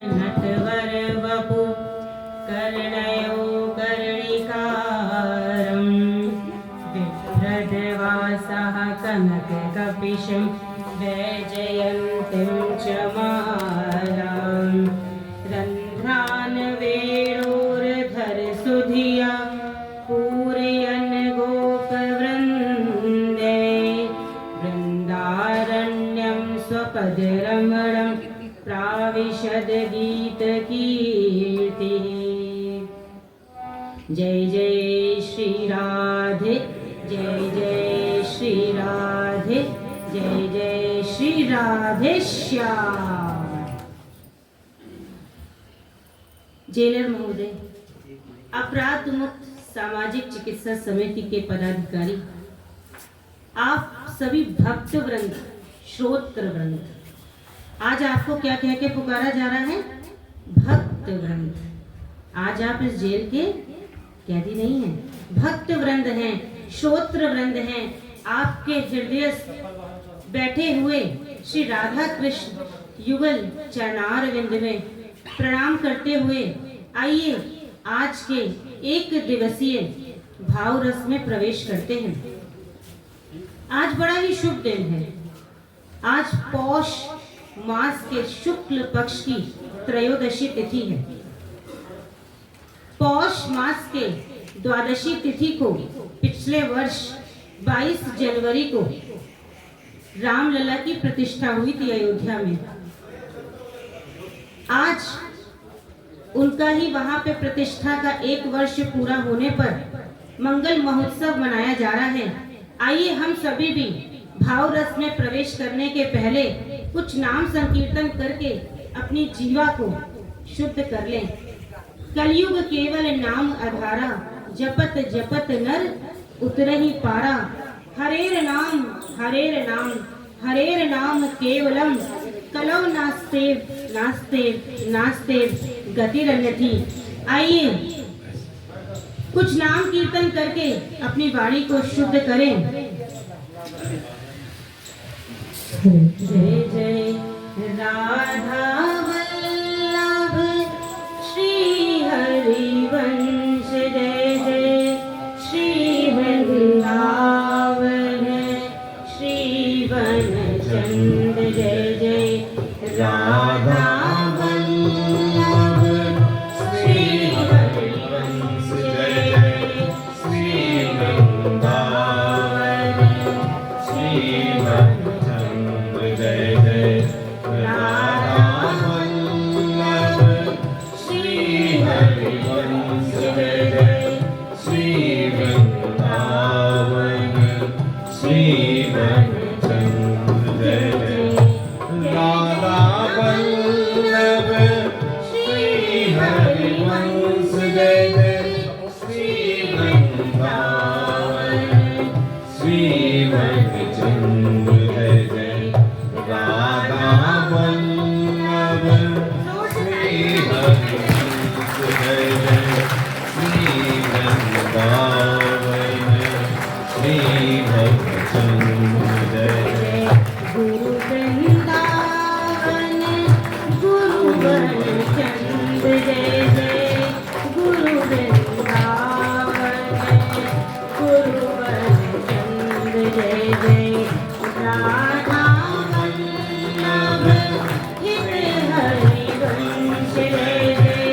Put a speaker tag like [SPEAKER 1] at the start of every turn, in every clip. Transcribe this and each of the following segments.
[SPEAKER 1] नटवर वपु कर्णयो कर्णिकारं बिभ्रद्वासः कनककपिशं वैजयन्तीं च मालां रन्ध्रान् वेणोर्धरसुधिया पूरयन् गोपवृन्दे वृन्दारण्यं स्वपदरमणं प्राविशद गीतकीर्तिः। जय जय श्री राधे, जय जय श्री राधे, जय जय श्री राधे श्याम। जेलर महोदय, अपराध मुक्त सामाजिक चिकित्सा समिति के पदाधिकारी, आप सभी भक्त वृंद, श्रोत्र वृंद, आज आपको क्या कह के पुकारा जा रहा है? भक्त वृंद। आज आप इस जेल के कैदी नहीं हैं, भक्त वृंद हैं, श्रोत्र वृंद हैं। आपके हृदय बैठे हुए श्री राधा कृष्ण युगल चरणार विंद में प्रणाम करते हुए आइए आज के एक दिवसीय भाव रस में प्रवेश करते हैं। आज बड़ा ही शुभ दिन है। आज पौष मास के शुक्ल पक्ष की त्रयोदशी तिथि है। पौष मास के द्वादशी तिथि को पिछले वर्ष 22 जनवरी को रामलला की प्रतिष्ठा हुई थी अयोध्या में। आज उनका ही वहां पे प्रतिष्ठा का 1 वर्ष पूरा होने पर मंगल महोत्सव मनाया जा रहा है। आइए हम सभी भी भाव रस में प्रवेश करने के पहले कुछ नाम संकीर्तन करके अपनी जीवा को शुद्ध कर लें। कलयुग केवल नाम आधारा, जपत जपत नर उतरहि पारा। हरेर नाम हरेर नाम हरेर नाम केवलम, कलौ नास्तेव नास्तेव नास्तेव गतिरन्यथि। आइए कुछ नाम कीर्तन करके अपनी वाणी को शुद्ध करें। जय जय राधा वल्लभ श्री हरिवंश, जय जय श्री वृंदावन श्री वनचंद, जय जय राधा वल्लभ श्री हरिवंश, जय जय श्री वृंदावन श्री वनचंद, जय जय राधा वल्लभ श्री हरिवंश, जय जय श्री वृंदावन श्री वनचंद, जय जय राधा वल्लभ श्री हरिवंश, जय जय श्री वृंदावन श्री वनचंद, जय जय राधा वल्लभ श्री हरिवंश, जय जय श्री वृंदावन श्री वनचंद, जय जय गुरु वृंदावन गुरु वनचंद, जय जय गुरु वृंदावन गुरु वनचंद, जय जय राधा वल्लभ हित हरिवंश, जय जय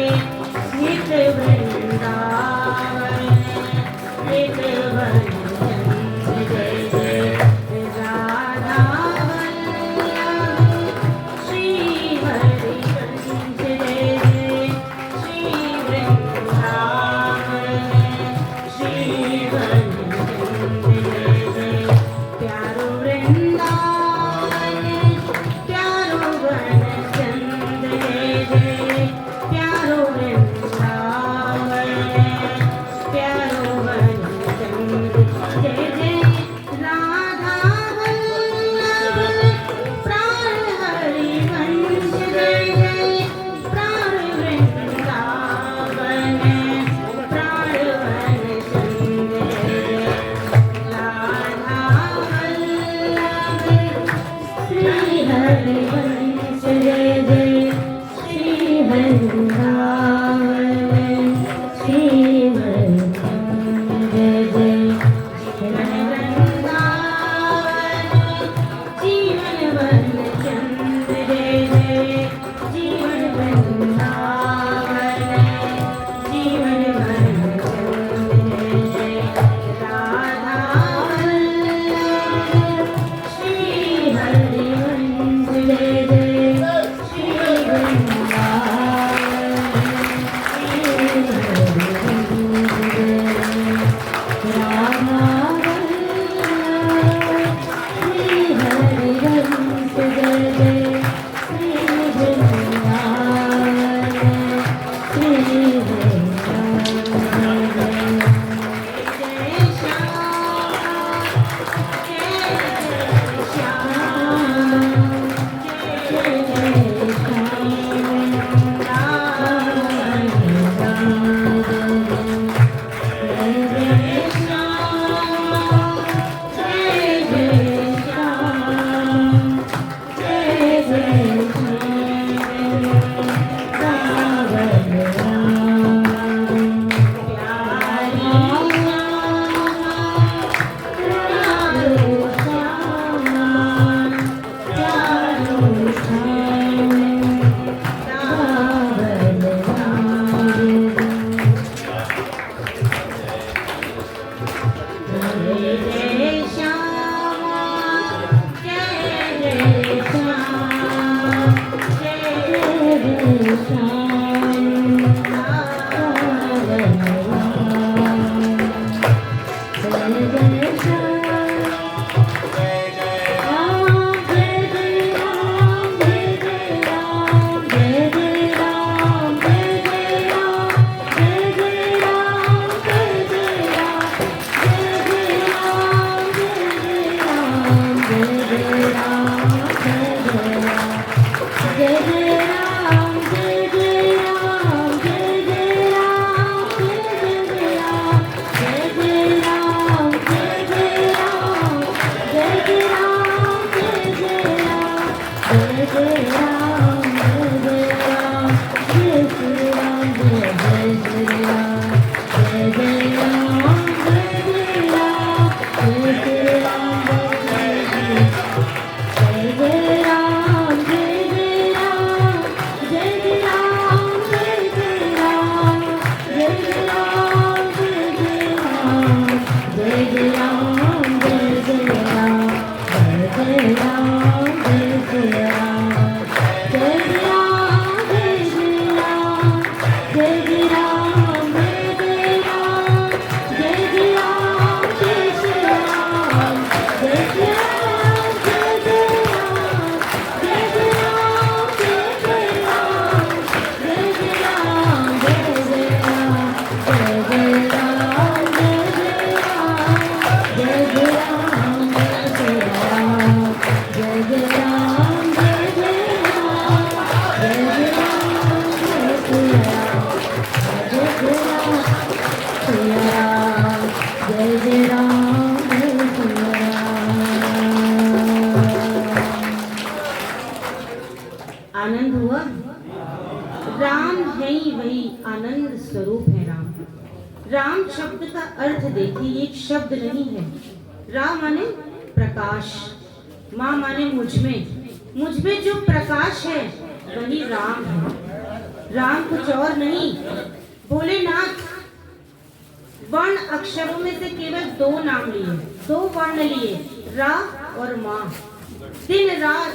[SPEAKER 1] आनंद हुआ। राम है ही वही आनंद स्वरूप है राम। राम शब्द का अर्थ देखिए, एक शब्द नहीं है। राम माने प्रकाश, माँ माने मुझ में जो प्रकाश है वही राम है। राम कुछ और नहीं। भोलेनाथ वर्ण अक्षरों में से केवल दो नाम लिए, दो वर्ण लिए, रा और माँ। दिन रात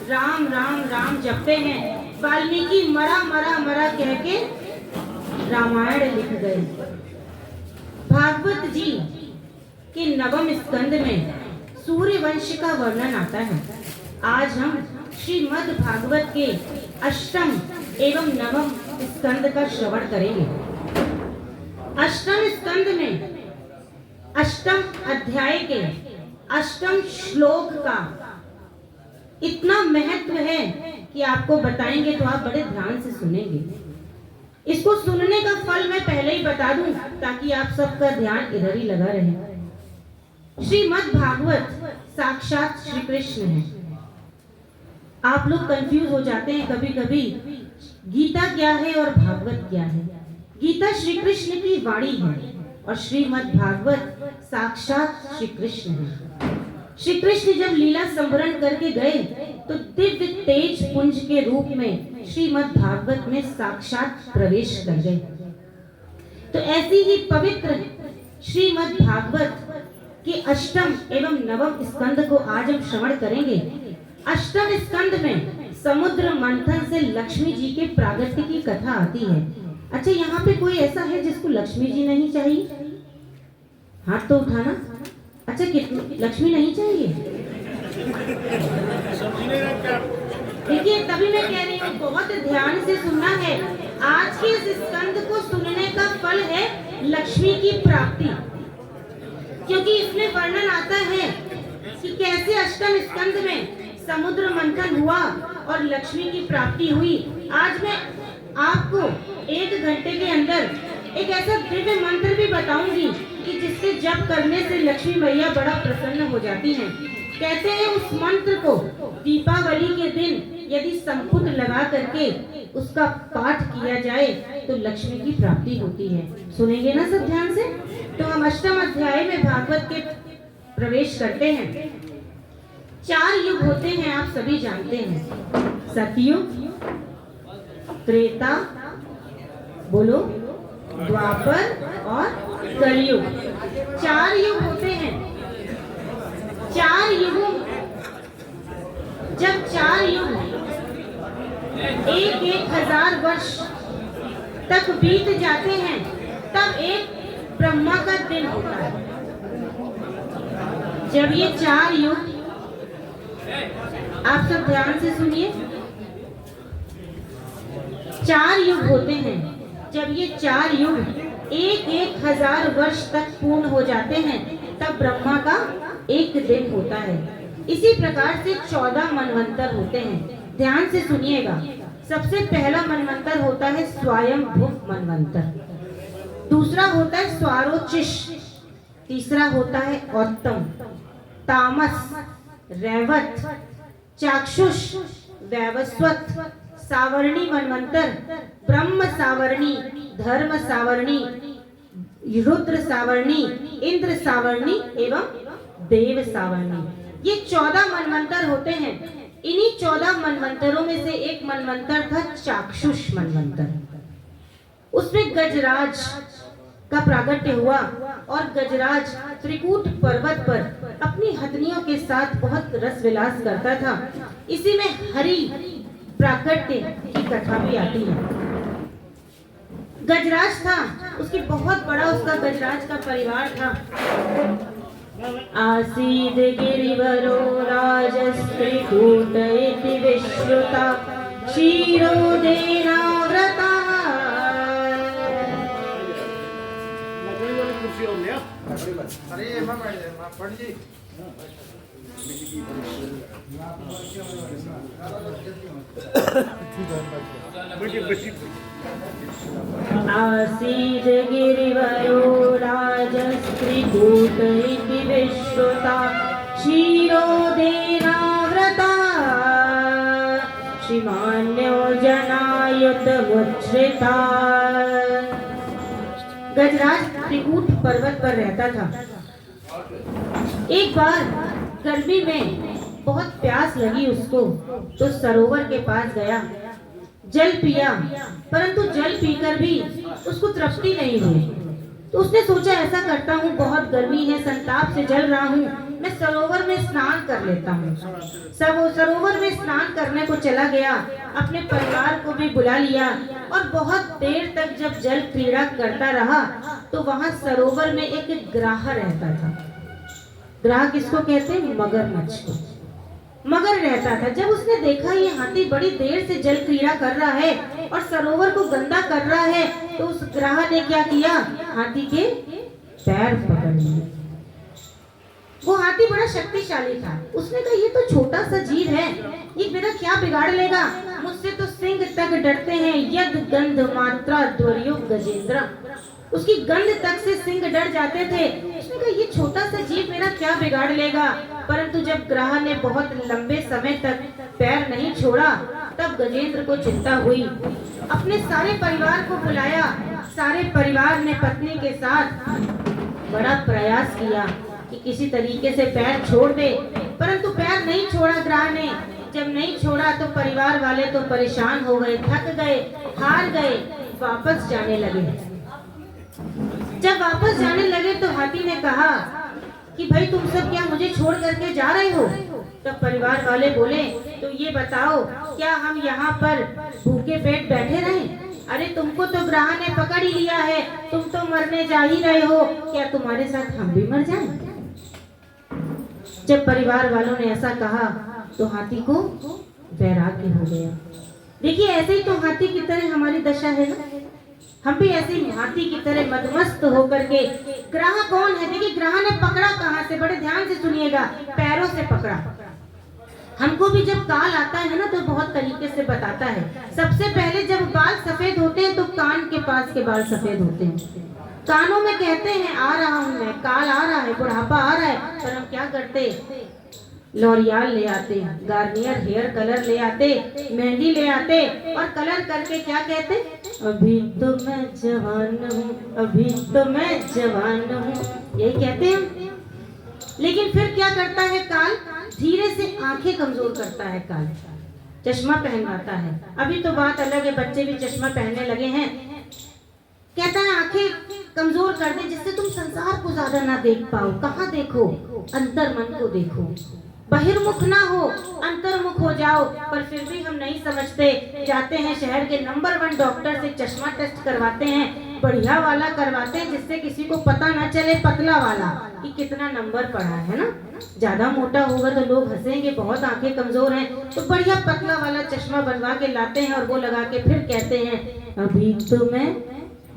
[SPEAKER 1] राम राम राम जपते हैं। वाल्मीकि मरा मरा मरा कह के रामायण लिख गए। भागवत जी के नवम स्कंद में सूर्य वंश का वर्णन आता है। आज हम श्रीमद् भागवत के अष्टम एवं नवम स्कंद का श्रवण करेंगे। अष्टम स्कंद में अष्टम अध्याय के अष्टम श्लोक का इतना महत्व है कि आपको बताएंगे तो आप बड़े ध्यान से सुनेंगे। इसको सुनने का फल मैं पहले ही बता दूं ताकि आप सबका ध्यान इधर ही लगा रहे। श्रीमद् भागवत साक्षात श्री कृष्ण है। आप लोग कंफ्यूज हो जाते हैं कभी कभी, गीता क्या है और भागवत क्या है? गीता श्री कृष्ण की वाणी है और श्रीमद् भागवत साक्षात श्री कृष्ण है। श्री कृष्ण जब लीला संवरण करके गए तो दिव्य तेज पुंज के रूप में श्रीमद् भागवत में साक्षात प्रवेश कर गए। तो ऐसी ही पवित्र श्रीमद् भागवत के अष्टम एवं नवम स्कंद को आज हम श्रवण करेंगे। अष्टम स्कंद में समुद्र मंथन से लक्ष्मी जी के प्रागट्य की कथा आती है। अच्छा, यहाँ पे कोई ऐसा है जिसको लक्ष्मी जी नहीं चाहिए? हाथ तो उठाना। अच्छा, लक्ष्मी नहीं चाहिए? देखिए, तभी मैं कह रही हूँ बहुत ध्यान से सुनना है। आज के इस स्कंद को सुनने का फल है लक्ष्मी की प्राप्ति, क्योंकि इसमें वर्णन आता है कि कैसे अष्टम स्कंद में समुद्र मंथन हुआ और लक्ष्मी की प्राप्ति हुई। आज मैं आपको 1 घंटे के अंदर एक ऐसा दिव्य मंत्र भी बताऊंगी कि जिससे जप करने से लक्ष्मी मैया बड़ा प्रसन्न हो जाती हैं। कहते हैं उस मंत्र को दीपावली के दिन यदि संपुट लगा करके उसका पाठ किया जाए तो लक्ष्मी की प्राप्ति होती है। सुनेंगे ना सब ध्यान से? तो हम अष्टम अध्याय में भागवत के प्रवेश करते हैं। 4 युग होते हैं, आप सभी जानते हैं। सतयुग, त्रेता, बोलो, द्वापर और कलयुग। 4 युग होते हैं। 4 युगों, जब 4 युग 1,000 वर्ष तक बीत जाते हैं तब एक ब्रह्मा का दिन होता है। जब ये 4 युग, आप सब ध्यान से सुनिए, 4 युग होते हैं। जब ये 4 युग 1,000 वर्ष तक पूर्ण हो जाते हैं तब ब्रह्मा का एक दिन होता है। इसी प्रकार से 14 मनवंतर होते हैं। ध्यान से सुनिएगा। सबसे पहला मनवंतर होता है स्वयंभू मनवंतर, दूसरा होता है स्वारोचिष, तीसरा होता है औत्तम, तामस, रैवत, चाक्षुष, वैवस्वत, सावर्णी मनवंतर, ब्रह्म सावर्णी, धर्म सावर्णी, रुद्र सावर्णी, इंद्र सावर्णी एवं देव सावर्णी। ये 14 मनवंतर होते हैं। इन्हीं 14 मनवंतरों में से एक मनवंतर था चाक्षुष मनवंतर। उसमें गजराज का प्रागट्य हुआ और गजराज त्रिकूट पर्वत पर अपनी हथनियों के साथ बहुत रस विलास करता था। इसी में हरि प्रागट्य की कथा भी आती है। गजराज था, उसकी बहुत बड़ा उसका गजराज का परिवार था। आसीद गिरिवरो राजस्त्रिकूट इति विश्रुता क्षीरोदेनाव्रता। आसीद गिरिवरो राजस्त्रिकूट इति विश्रुता क्षीरोदेनाव्रता श्रीमान्यो जनायुतमुच्छ्रिता। गजराज त्रिकूट पर्वत पर रहता था। एक बार गर्मी में बहुत प्यास लगी उसको, तो सरोवर के पास गया, जल पिया, परंतु जल पीकर भी उसको तृप्ति नहीं हुई। तो उसने सोचा ऐसा करता हूँ, बहुत गर्मी है, संताप से जल रहा हूँ, मैं सरोवर में स्नान कर लेता हूँ। सब सरोवर में स्नान करने को चला गया, अपने परिवार को भी बुला लिया और बहुत देर तक जब जल क्रीड़ा करता रहा तो वहां सरोवर में एक ग्राह रहता था। ग्राह किसको कहते हैं? मगरमच्छ को। मगर रहता था। जब उसने देखा ये हाथी बड़ी देर से जल क्रीड़ा कर रहा है और सरोवर को गंदा कर रहा है, तो उस ग्राह ने क्या किया? हाथी के पैर पकड़ लिए। वो हाथी बड़ा शक्तिशाली था। उसने कहा ये तो छोटा सा जीव है, ये मेरा क्या बिगाड़ लेगा? मुझसे तो सिंह तक डरते हैं। यद गंध मात्रा द्वर्यो गजेंद्र, उसकी गंध तक से सिंह डर जाते थे। उसने कहा ये छोटा सा जीव मेरा क्या बिगाड़ लेगा? परंतु जब ग्राह ने बहुत लंबे समय तक पैर नहीं छोड़ा, तब गजेंद्र को चिंता हुई। अपने सारे परिवार को बुलाया। सारे परिवार ने पत्नी के साथ बड़ा प्रयास किया कि किसी तरीके से पैर छोड़ दे, परंतु पैर नहीं छोड़ा ग्रह ने। जब नहीं छोड़ा तो परिवार वाले तो परेशान हो गए, थक गए, हार गए, वापस जाने लगे। जब वापस जाने लगे तो हाथी ने कहा कि भाई तुम सब क्या मुझे छोड़ करके जा रहे हो? तब परिवार वाले बोले, तो ये बताओ क्या हम यहाँ पर भूखे पेट बैठे रहें? अरे तुमको तो ग्रह ने पकड़ ही लिया है, तुम तो मरने जा ही रहे हो, क्या तुम्हारे साथ हम भी मर जाएं? जब परिवार वालों ने ऐसा कहा तो हाथी को वैराग्य हो गया। देखिए ऐसे ही तो हाथी की तरह हमारी दशा है ना, हम भी ऐसे ही हाथी की तरह मदमस्त होकर के। ग्रह कौन है? देखिए ग्रह ने पकड़ा कहाँ से, बड़े ध्यान से सुनिएगा, पैरों से पकड़ा। हमको भी जब काल आता है ना तो बहुत तरीके से बताता है। सबसे पहले जब बाल सफेद होते हैं तो कान के पास के बाल सफेद होते हैं, कानों में कहते हैं आ रहा हूं मैं, काल आ रहा है, बुढ़ापा आ रहा है, पर हम क्या करते? लॉरियल ले आते, गार्नियर हेयर कलर ले आते, मेहंदी ले आते और कलर करके क्या कहते? अभी तो मैं जवान हूँ, अभी तो मैं जवान हूँ, यही कहते हैं। लेकिन फिर क्या करता है काल? धीरे से आंखें कमजोर करता है काल, चश्मा पहनवाता है। अभी तो बात अलग है, बच्चे भी चश्मा पहनने लगे हैं। कहता है आंखें कमजोर कर दे जिससे तुम संसार को ज्यादा ना देख पाओ। कहाँ देखो? अंतर मन को देखो, बहिर्मुख ना हो, अंतर्मुख हो जाओ। पर फिर भी हम नहीं समझते, जाते हैं शहर के नंबर 1 डॉक्टर से चश्मा टेस्ट करवाते हैं, बढ़िया वाला करवाते हैं जिससे किसी को पता ना चले, पतला वाला कि कितना नंबर पड़ा है ना। ज्यादा मोटा होगा तो लोग हंसेंगे, बहुत आंखें कमजोर हैं, तो बढ़िया पतला वाला चश्मा बनवा के लाते हैं और वो लगा के फिर कहते हैं अभी तो मैं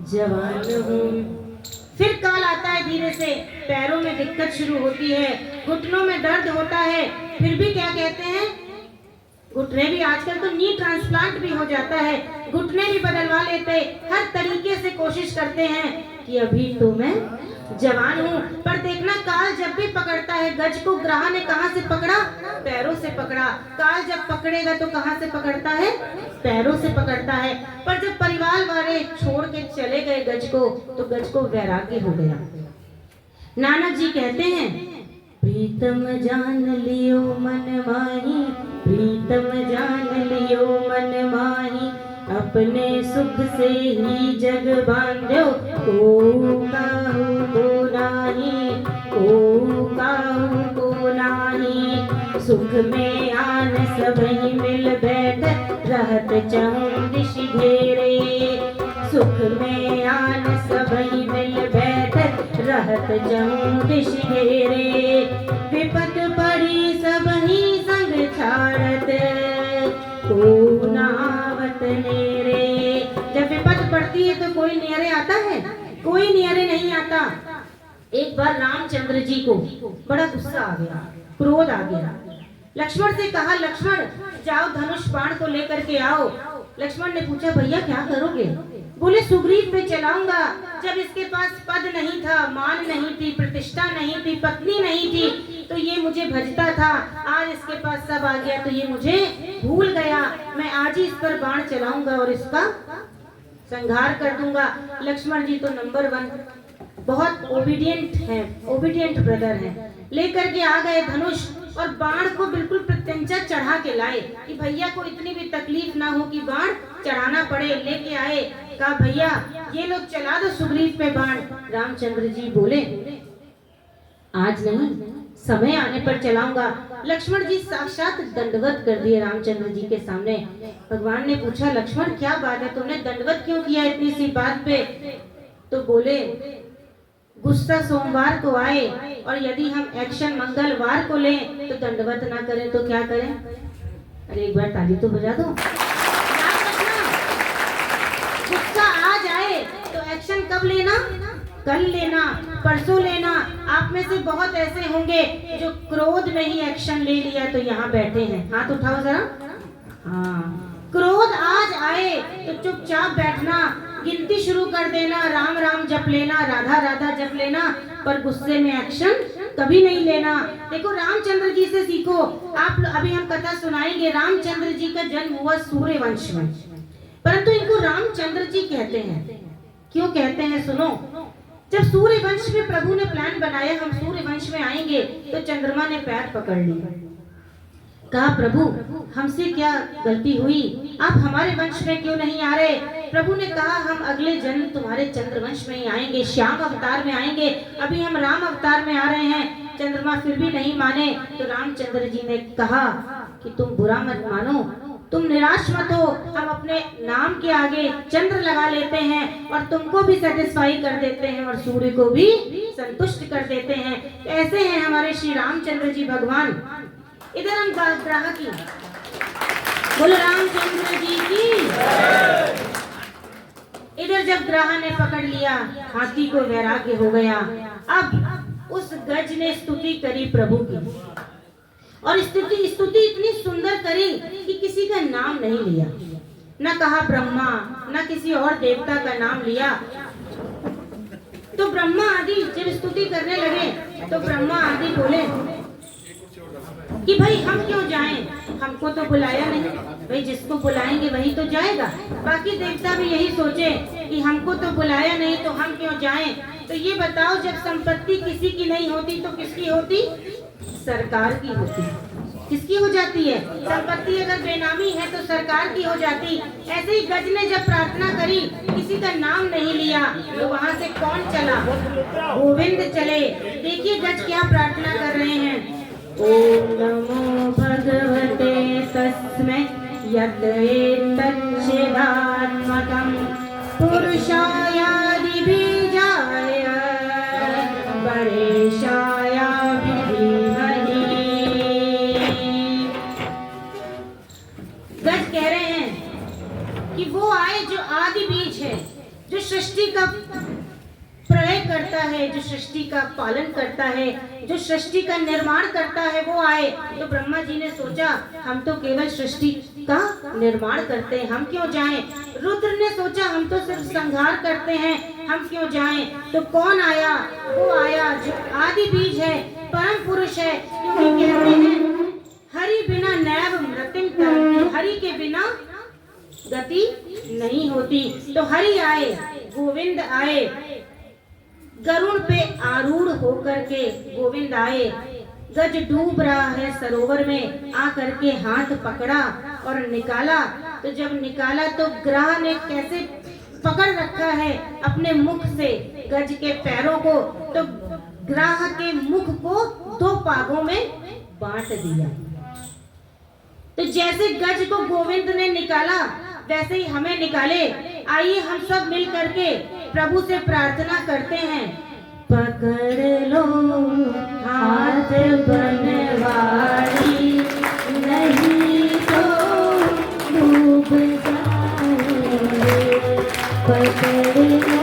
[SPEAKER 1] जवान हूँ। फिर काल आता है धीरे से, पैरों में दिक्कत शुरू होती है, घुटनों में दर्द होता है, फिर भी क्या कहते हैं? घुटने भी, आजकल तो नी ट्रांसप्लांट भी हो जाता है, घुटने भी बदलवा लेते, हर तरीके से कोशिश करते हैं कि अभी तो मैं जवान हूँ। पर देखना काल जब भी पकड़ता है गज को, ग्रह ने कहाँ से पकड़ा? पैरों से पकड़ा। काल जब पकड़ेगा तो कहाँ से पकड़ता है? पैरों से पकड़ता है। पर जब परिवार वाले छोड़ के चले गए गज को तो गज को वैराग्य हो गया। नानक जी कहते हैं प्रीतम जान लियो मन माही, प्रीतम जान लियो मन माही, अपने सुख से ही जग बांध्यो, को काहू को नाही, को काहू को नाही। सुख में आन सबही मिल बैठ, रहत चहुँ दिश घेरे। सुख में आन सबही मिल बैठ, रहत चहुँ दिश घेरे। विपत पड़ी सबही संग छाड़त, को नावत नेरे। जब विपत पड़ती है तो कोई नियरे आता है? कोई नियरे नहीं आता। एक बार रामचंद्र जी को बड़ा गुस्सा आ गया, क्रोध आ गया। लक्ष्मण से कहा लक्ष्मण जाओ धनुष बाण को लेकर के आओ। लक्ष्मण ने पूछा भैया क्या करोगे? बोले सुग्रीव पे चलाऊंगा। जब इसके पास पद नहीं था, मान नहीं थी, प्रतिष्ठा नहीं थी, पत्नी नहीं थी, तो ये मुझे भजता था। आज इसके पास सब आ गया तो ये मुझे भूल गया। मैं आज ही इस पर बाण चलाऊंगा और इसका संहार कर दूंगा। लक्ष्मण जी तो नंबर 1 बहुत ओबीडियंट है, ओबीडियंट ब्रदर है। लेकर के आ गए धनुष और बाण को बिल्कुल प्रत्यंचा चढ़ा के लाए कि भैया को इतनी भी तकलीफ ना हो कि बाण चढ़ाना पड़े। लेके आए, कहा भैया ये लोग चला दो सुग्रीव पे बाण। रामचंद्र जी बोले आज नहीं, समय आने पर चलाऊंगा। लक्ष्मण जी साक्षात दंडवत कर दिए रामचंद्र जी के सामने। भगवान ने पूछा लक्ष्मण क्या बात है, तुमने दंडवत क्यों किया इतनी सी बात पे? तो बोले गुस्सा सोमवार को आए और यदि हम एक्शन मंगलवार को लें तो दंडवत ना करें तो क्या करें? अरे एक बार ताली तो बजा दो। गुस्सा आ जाए तो एक्शन कब लेना? कल लेना, परसों लेना। आप में से बहुत ऐसे होंगे जो क्रोध में ही एक्शन ले लिया तो यहाँ बैठे हैं। हाथ उठाओ जरा। हाँ क्रोध आज आए तो चुपचाप बैठना, गिनती शुरू कर देना, राम राम जप लेना, राधा राधा जप लेना, पर गुस्से में एक्शन कभी नहीं लेना। देखो रामचंद्र जी से सीखो। आप अभी हम कथा सुनाएंगे, रामचंद्र जी का जन्म हुआ सूर्यवंश में, परंतु इनको रामचंद्र जी कहते हैं। क्यों कहते हैं सुनो। जब सूर्यवंश में प्रभु ने प्लान बनाया हम सूर्यवंश में आएंगे, तो चंद्रमा ने पैर पकड़ लिया, कहा प्रभु हमसे क्या गलती हुई, आप हमारे वंश में क्यों नहीं आ रहे। प्रभु ने कहा हम अगले जन्म तुम्हारे चंद्रवंश में ही आएंगे, श्याम अवतार में आएंगे, अभी हम राम अवतार में आ रहे हैं। चंद्रमा फिर भी नहीं माने, तो रामचंद्र जी ने कहा कि तुम बुरा मत मानो, तुम निराश मत हो, हम अपने नाम के आगे चंद्र लगा लेते हैं और तुमको भी सेटिस्फाई कर देते हैं और सूर्य को भी संतुष्ट कर देते हैं। ऐसे हैं हमारे श्री रामचंद्र जी भगवान। इधर हम ग्राह की बोलो रामचंद्र जी की। इधर जब ग्राह ने पकड़ लिया, हाथी को वैराग्य हो गया। अब उस गज ने स्तुति करी प्रभु की, और स्तुति इतनी सुंदर करी कि किसी का नाम नहीं लिया, न कहा ब्रह्मा, न किसी और देवता का नाम लिया। तो ब्रह्मा आदि जब स्तुति करने लगे तो ब्रह्मा आदि बोले कि भाई हम क्यों जाएं, हमको तो बुलाया नहीं, भाई जिसको बुलाएंगे वही तो जाएगा। बाकी देवता भी यही सोचे कि हमको तो बुलाया नहीं तो हम क्यों जाएं। तो ये बताओ, जब संपत्ति किसी की नहीं होती तो किसकी होती, सरकार की होती। किसकी हो जाती है, संपत्ति अगर बेनामी है तो सरकार की हो जाती। ऐसे ही गज ने जब प्रार्थना करी, किसी का नाम नहीं लिया, तो वहाँ से कौन चला, गोविंद चले। देखिए गज क्या प्रार्थना कर रहे हैं, ओम नमो भगवते तस्मै यत् एतच्चिदात्मकं पुरुषायादि बीजाय परेशाय विधीमहि। गज कह रहे हैं कि वो आए जो आदि बीज है, जो सृष्टि का प्रलय करता है, जो सृष्टि का पालन करता है, जो सृष्टि का निर्माण करता है, वो आए। तो ब्रह्मा जी ने सोचा हम तो केवल सृष्टि का निर्माण करते हैं, हम क्यों जाएं। रुद्र ने सोचा हम तो सिर्फ संहार करते हैं, हम क्यों जाएं। तो कौन आया, वो आया जो आदि बीज है, परम पुरुष है। क्योंकि कहते हैं हरि बिना नैव मृतिम तरति, हरि के बिना गति नहीं होती। तो हरि आए, गोविंद आए, गरुड़ पे आरूढ़ होकर के गोविंद आए। गज डूब रहा है सरोवर में, आ करके हाथ पकड़ा और निकाला। तो जब निकाला तो ग्राह ने कैसे पकड़ रखा है अपने मुख से गज के पैरों को, तो ग्राह के मुख को दो भागों में बांट दिया। तो जैसे गज को गोविंद ने निकाला, वैसे ही हमें निकाले। आइए हम सब मिल करके प्रभु से प्रार्थना करते हैं, पकड़ लो हाथ बनवारी, नहीं तो डूब जाएंगे। पकड़ लो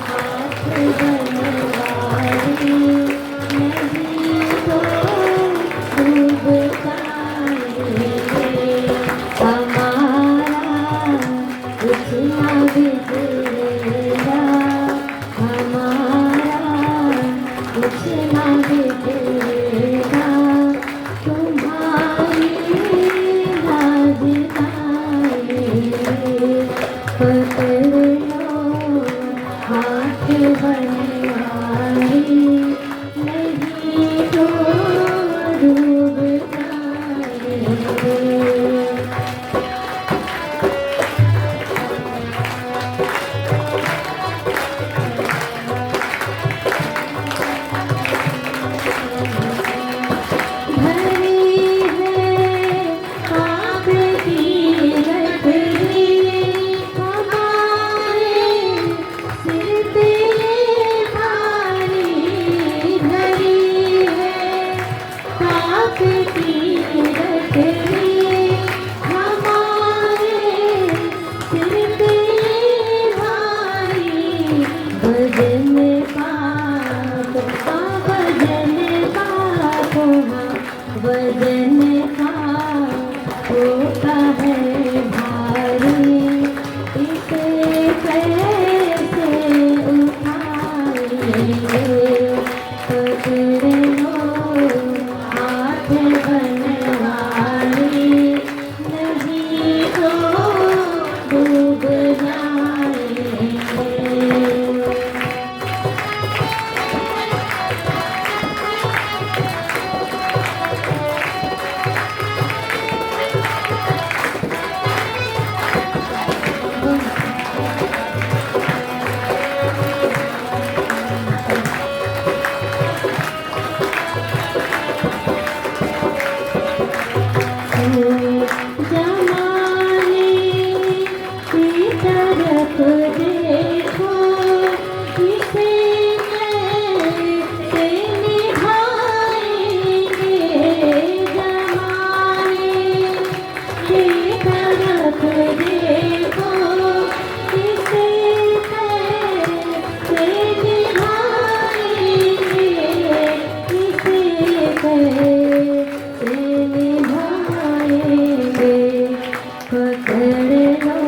[SPEAKER 1] हाथ बनवारी, नहीं तो डूब जाएंगे। उठना बिगड़ेगा हमारा, उठना बिगड़ेगा तुम्हारी राजधानी। पकड़ लो हाथ बनवारी, नहीं तो डूब जाएंगे।
[SPEAKER 2] देखो इसे कैसे निभाएंगे जमाने की तरफ देखो इसे कैसे निभाएंगे इसे कैसे निभाएंगे पकड़ लो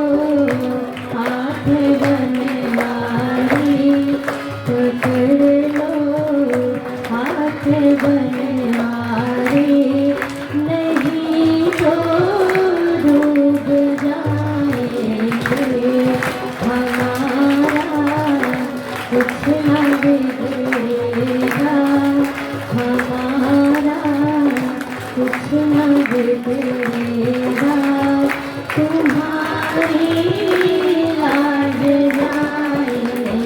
[SPEAKER 2] हाथ बनवारी पकड़ लो हाथ बनवारी नहीं तो डूब जाएंगे हमारा कुछ न बिगड़ेगा हमारा कुछ न बिगड़ेगा तुम्हारी लाज जाएंगे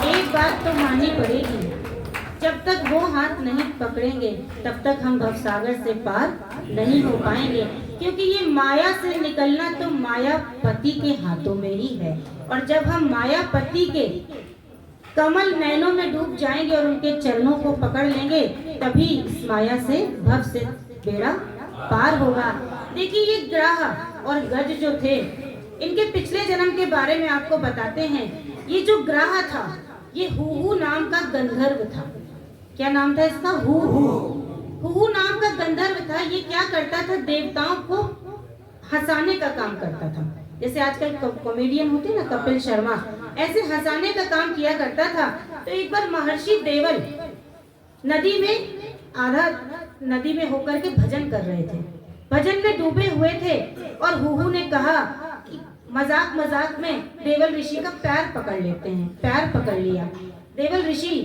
[SPEAKER 1] एक बात तो माननी पड़ेगी, जब तक वो हाथ नहीं पकड़ेंगे तब तक हम भवसागर से पार नहीं हो पाएंगे, क्योंकि ये माया से निकलना तो मायापति के हाथों में ही है। और जब हम मायापति के कमल नैनों में डूब जाएंगे और उनके चरणों को पकड़ लेंगे, तभी इस माया से भव से बेड़ा पार होगा। देखिए, ये ग्राह और गज जो थे, इनके पिछले जन्म के बारे में आपको बताते हैं। ये जो ग्राह था, ये हुहू नाम का गंधर्व था। क्या नाम था इसका? हुहू नाम का गंधर्व था। ये क्या करता था? देवताओं को हंसाने का काम करता था। जैसे आजकल कॉमेडियन होते हैं ना, कपिल शर्मा, ऐसे हंसाने का काम किया करता था। तो एक बार महर्षि देवल नदी में होकर के भजन कर रहे थे। भजन में डूबे हुए थे और हुहू ने कहा कि मजाक मजाक में देवल ऋषि का पैर पकड़ लेते हैं। पैर पकड़ लिया। देवल ऋषि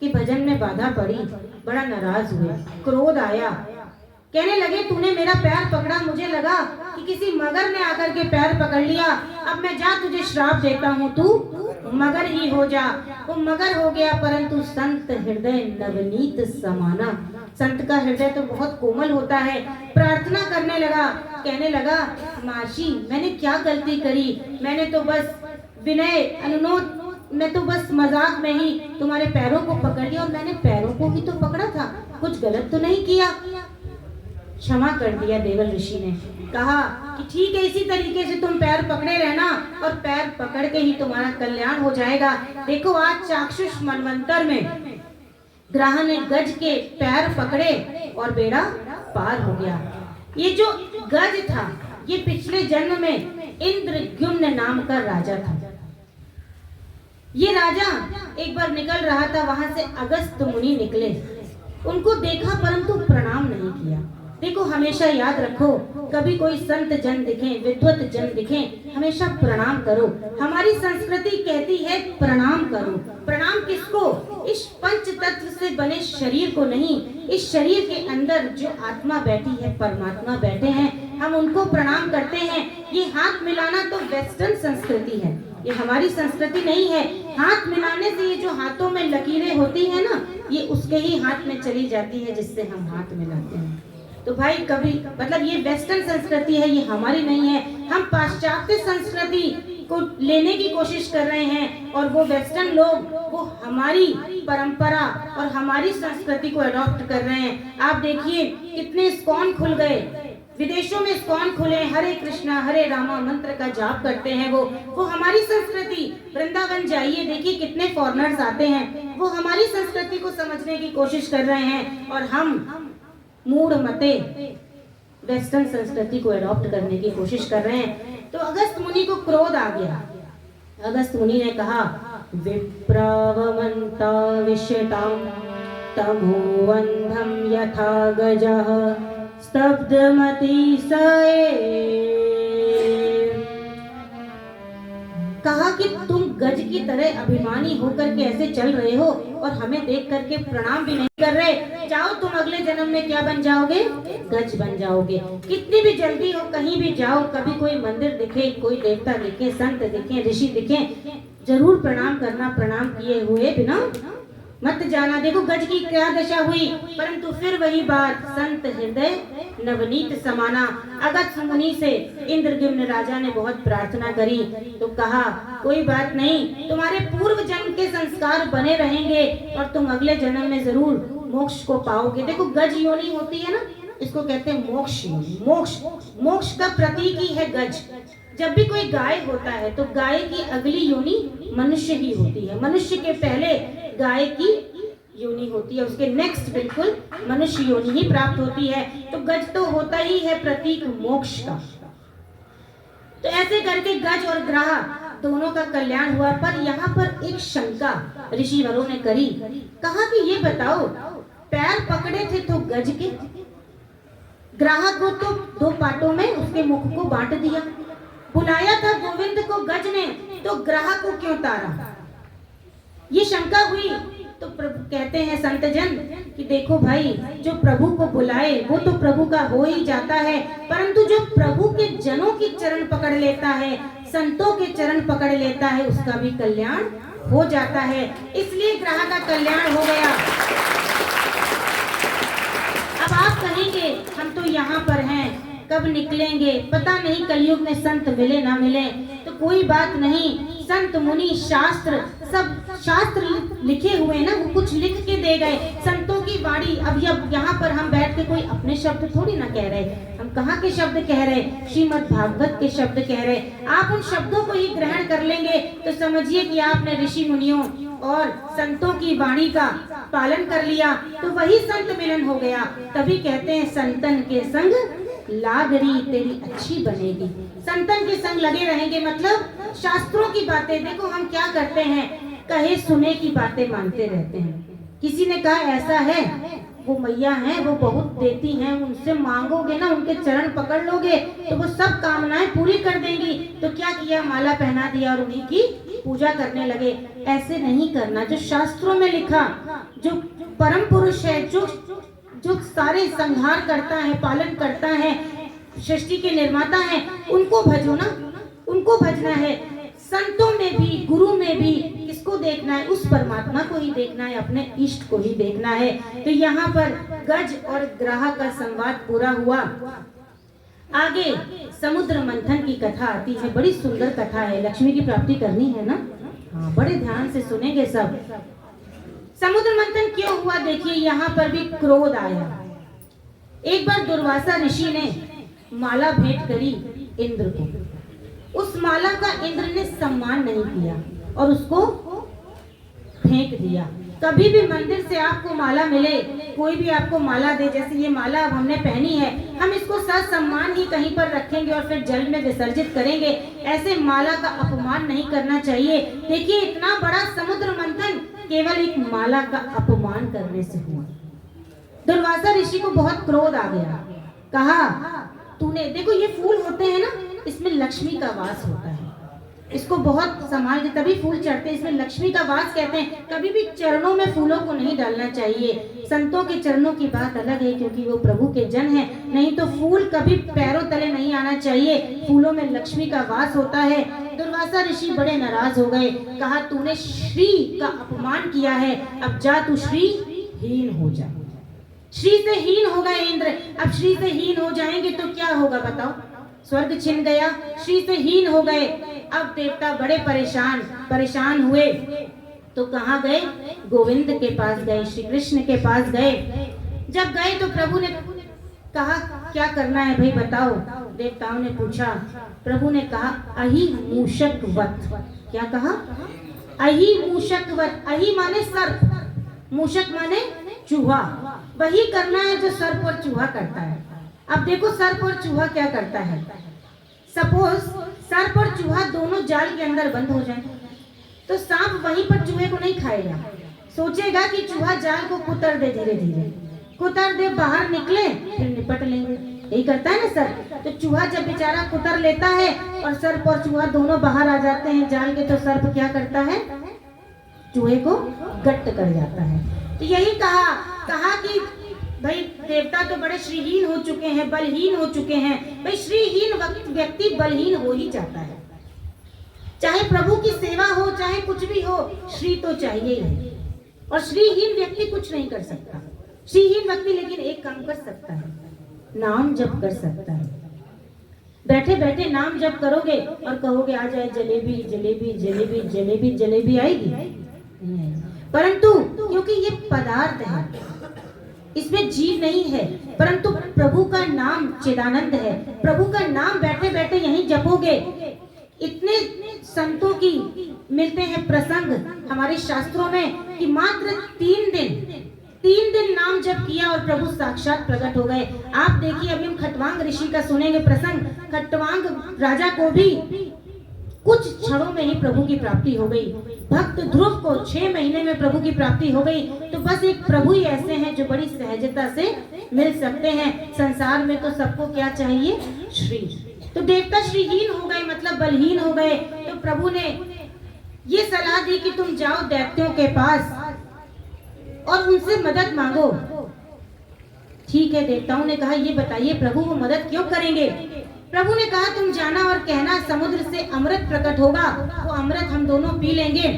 [SPEAKER 1] की भजन में बाधा पड़ी, बड़ा नाराज हुए, क्रोध आया, कहने लगे तूने मेरा पैर पकड़ा, मुझे लगा कि किसी मगर ने आकर के पैर पकड़ लिया, अब मैं जा तुझे श्राप देता हूँ, तू मगर ही हो जा। वो मगर हो गया, परंतु संत हृदय नवनीत समाना, संत का हृदय तो बहुत कोमल होता है। प्रार्थना करने लगा, कहने लगा माशी मैंने क्या गलती करी, मैंने तो बस विनय अनुनोद, मैं तो बस मजाक में ही तुम्हारे पैरों को पकड़ लिया और मैंने पैरों को ही तो पकड़ा था, कुछ गलत तो नहीं किया। क्षमा कर दिया देवल ऋषि ने। कहा कि ठीक है, इसी तरीके से तुम पैर पकड़े रहना और पैर पकड़ के ही तुम्हारा कल्याण हो जाएगा। देखो आज चाक्षुष मनवंतर में ग्रह ने गज के पैर पकड़े और बेड़ा पार हो गया। ये जो गज था ये पिछले जन्म में इंद्रद्युम्न नाम का राजा था। ये राजा एक बार निकल रहा था, वहां से अगस्त मुनि निकले, उनको देखा परंतु प्रणाम नहीं किया। देखो हमेशा याद रखो, कभी कोई संत जन दिखे, विद्वत जन दिखे, हमेशा प्रणाम करो। हमारी संस्कृति कहती है प्रणाम करो। प्रणाम किसको? इस पंच तत्व से बने शरीर को नहीं, इस शरीर के अंदर जो आत्मा बैठी है, परमात्मा बैठे हैं, हम उनको प्रणाम करते हैं। ये हाथ मिलाना तो वेस्टर्न संस्कृति है, ये हमारी संस्कृति नहीं है। हाथ मिलाने से ये जो हाथों में लकीरें होती है ना, ये उसके ही हाथ में चली जाती है जिससे हम हाथ मिलाते हैं। तो भाई कभी मतलब ये वेस्टर्न संस्कृति है, ये हमारी नहीं है। हम पाश्चात्य संस्कृति को लेने की कोशिश कर रहे हैं और वो वेस्टर्न लोग वो हमारी परंपरा और हमारी संस्कृति को अडॉप्ट कर रहे हैं। आप देखिए कितने इस्कॉन खुल गए, विदेशों में इस्कॉन खुले, हरे कृष्णा हरे रामा मंत्र का जाप करते हैं। वो हमारी संस्कृति, वृंदावन जाइए देखिए कितने फॉरेनर्स आते हैं, वो हमारी संस्कृति को समझने की कोशिश कर रहे हैं और हम मूढ़ मते वेस्टर्न संस्कृति को अडॉप्ट करने की कोशिश कर रहे हैं। तो अगस्त मुनि को क्रोध आ गया। अगस्त मुनि ने कहा विप्रावमन्ता विश्यतां तमोवन्धं यथा गजः स्तब्धमति सए। कहा कि तुम गज की तरह अभिमानी होकर के ऐसे चल रहे हो और हमें देख करके प्रणाम भी नहीं कर रहे। जाओ तुम अगले जन्म में क्या बन जाओगे? गज बन जाओगे। कितनी भी जल्दी हो कहीं भी जाओ, कभी कोई मंदिर दिखे, कोई देवता दिखे, संत दिखे, ऋषि दिखे, जरूर प्रणाम करना। प्रणाम किए हुए बिना मत जाना। देखो गज की क्या दशा हुई, परंतु फिर वही बात, संत हृदय नवनीत समाना। अगस्त मुनि से इंद्रद्युम्न राजा ने बहुत प्रार्थना करी तो कहा कोई बात नहीं, तुम्हारे पूर्व जन्म के संस्कार बने रहेंगे और तुम अगले जन्म में जरूर मोक्ष को पाओगे। देखो गज योनि होती है ना, इसको कहते हैं मोक्ष योनि। मोक्ष का प्रतीक ही है गज। जब भी कोई गाय होता है तो गाय की अगली योनि मनुष्य ही होती है। मनुष्य के पहले गाय की योनि होती है, उसके नेक्स्ट बिल्कुल मनुष्य योनि ही प्राप्त होती है। तो गज तो होता ही है प्रतीक मोक्ष का। तो ऐसे करके गज और ग्रह दोनों का कल्याण हुआ। पर यहाँ पर एक शंका ऋषि वरों ने करी। कहा कि ये बताओ, पैर पकड़े थे तो गज के, ग्रह को तो दो पार्टों में उसके मुख को बांट दिया, बुलाया था गोविंद को गज ने, तो ग्रह को क्यों तारा? ये शंका हुई। तो प्रभु कहते हैं संत जन कि देखो भाई, जो प्रभु को बुलाए वो तो प्रभु का हो ही जाता है, परंतु जो प्रभु के जनों की चरण पकड़ लेता है, संतों के चरण पकड़ लेता है, उसका भी कल्याण हो जाता है। इसलिए ग्रह का कल्याण हो गया। अब आप कहेंगे हम तो यहाँ पर हैं, कब निकलेंगे पता नहीं, कलयुग में संत मिले ना मिले। तो कोई बात नहीं, संत मुनि शास्त्र सब शास्त्र लिखे हुए ना, वो कुछ लिख के दे गए। संतों की वाणी, अब यहाँ पर हम बैठ के कोई अपने शब्द थोड़ी ना कह रहे, हम कहाँ के शब्द कह रहे? श्रीमद् भागवत के शब्द कह रहे। आप उन शब्दों को ही ग्रहण कर लेंगे तो समझिए कि आपने ऋषि मुनियों और संतों की वाणी का पालन कर लिया, तो वही संत मिलन हो गया। तभी कहते हैं संतन के संग लागरी तेरी अच्छी बनेगी। संतन के संग लगे रहेंगे मतलब शास्त्रों की बातें। देखो हम क्या करते हैं, कहे सुने की बातें मानते रहते हैं। किसी ने कहा ऐसा है वो मैया हैं, वो बहुत देती हैं, उनसे मांगोगे ना, उनके चरण पकड़ लोगे तो वो सब कामनाएं पूरी कर देंगी। तो क्या किया, माला पहना दिया और उन्हीं की पूजा करने लगे। ऐसे नहीं करना। जो शास्त्रों में लिखा, जो परम पुरुष है, जो जो सारे संहार करता है, पालन करता है, सृष्टि के निर्माता है, उनको भजो ना, उनको भजना है। संतों में भी, गुरु में भी किसको देखना है? उस परमात्मा को ही देखना है, अपने इष्ट को ही देखना है। तो यहाँ पर गज और ग्राह का संवाद पूरा हुआ। आगे समुद्र मंथन की कथा आती है। बड़ी सुंदर कथा है। लक्ष्मी की प्राप्ति करनी है ना, हाँ, बड़े ध्यान से सुनेंगे सब। समुद्र मंथन क्यों हुआ? देखिए, यहाँ पर भी क्रोध आया। एक बार दुर्वासा ऋषि ने माला भेंट करी इंद्र को। उस माला का इंद्र ने सम्मान नहीं किया और उसको फेंक दिया। कभी भी मंदिर से आपको माला मिले, कोई भी आपको माला दे, जैसे ये माला अब हमने पहनी है, हम इसको सम्मान ही कहीं पर रखेंगे और फिर जल में विसर्जित करेंगे। ऐसे माला का अपमान नहीं करना चाहिए। देखिए, इतना बड़ा समुद्र मंथन केवल एक माला का अपमान करने से हुआ। दुर्वासा ऋषि को बहुत क्रोध आ गया। कहा, तूने, देखो ये फूल होते हैं ना, इसमें लक्ष्मी का वास होता है, इसको बहुत संभाल के तभी फूल चढ़ते हैं, इसमें लक्ष्मी का वास कहते हैं। कभी भी चरणों में फूलों को नहीं डालना चाहिए। संतों के चरणों की बात अलग है, क्योंकि वो प्रभु के जन हैं। नहीं तो फूल कभी पैरों तले नहीं आना चाहिए। फूलों में लक्ष्मी का वास होता है। दुर्वासा ऋषि बड़े नाराज हो गए। कहा, तूने श्री का अपमान किया है, अब जा तू श्री हीन हो जा। श्री से हीन हो गए इंद्र। अब श्री से हीन हो जाएंगे तो क्या होगा बताओ? स्वर्ग छिन गया, श्री से हीन हो गए। अब देवता बड़े परेशान हुए। तो कहाँ गए? गोविंद के पास गए, श्री कृष्ण के पास गए। जब गए तो प्रभु ने कहा, क्या करना है भाई बताओ? देवताओं ने पूछा। प्रभु ने कहा, अहि मूषकवत। क्या कहा? अहि मूषकवत। अहि माने सर्प, मूषक माने चूहा। वही करना है जो सर्प और चूहा करता है। अब देखो, सर्प और चूहा क्या करता है। सपोज सर्प और चूहा दोनों जाल के अंदर बंद हो जाए, तो सांप वहीं पर चूहे को नहीं खाएगा, सोचेगा कि चूहा जाल को कुतर दे, धीरे धीरे कुतर दे, बाहर निकले फिर निपट लेंगे। यही करता है ना सर्प। तो चूहा जब बेचारा कुतर लेता है और सर्प और चूहा दोनों बाहर आ जाते हैं जाल के, तो सर्प क्या करता है? चूहे को गट्ट कर जाता है। तो यही कहा कि भाई देवता तो बड़े श्रीहीन हो चुके हैं, बलहीन हो चुके हैं। भाई श्रीहीन व्यक्ति बलहीन हो ही जाता है। चाहे प्रभु की सेवा हो, चाहे कुछ भी हो, श्री तो चाहिए ही। और श्रीहीन व्यक्ति कुछ नहीं कर सकता। श्रीहीन व्यक्ति लेकिन एक काम कर सकता है, नाम जप कर सकता है। बैठे बैठे नाम जप करोगे और कहोगे आ जाए जलेबी जलेबी जलेबी जलेबी, जलेबी आएगी? नहीं आएगी। परंतु क्योंकि ये पदार्थ है, इसमें जीव नहीं है, परंतु प्रभु का नाम चिदानंद है। प्रभु का नाम बैठे बैठे यहीं जपोगे। इतने संतों की मिलते हैं प्रसंग हमारे शास्त्रों में कि मात्र 3 दिन नाम जप किया और प्रभु साक्षात प्रकट हो गए। आप देखिए, अभी हम खटवांग ऋषि का सुनेंगे प्रसंग। खटवांग राजा को भी कुछ क्षणों में ही प्रभु की प्राप्ति हो गई। भक्त ध्रुव को 6 महीने में प्रभु की प्राप्ति हो गई। तो बस एक प्रभु ही ऐसे हैं जो बड़ी सहजता से मिल सकते हैं। संसार में तो सबको क्या चाहिए? श्री। तो देवता श्रीहीन हो गए, मतलब बलहीन हो गए। तो प्रभु ने ये सलाह दी कि तुम जाओ दैत्यों के पास और उनसे मदद मांगो। ठीक है, देवताओं ने कहा, ये बताइए प्रभु वो मदद क्यों करेंगे? प्रभु ने कहा, तुम जाना और कहना समुद्र से अमृत प्रकट होगा, वो अमृत हम दोनों पी लेंगे,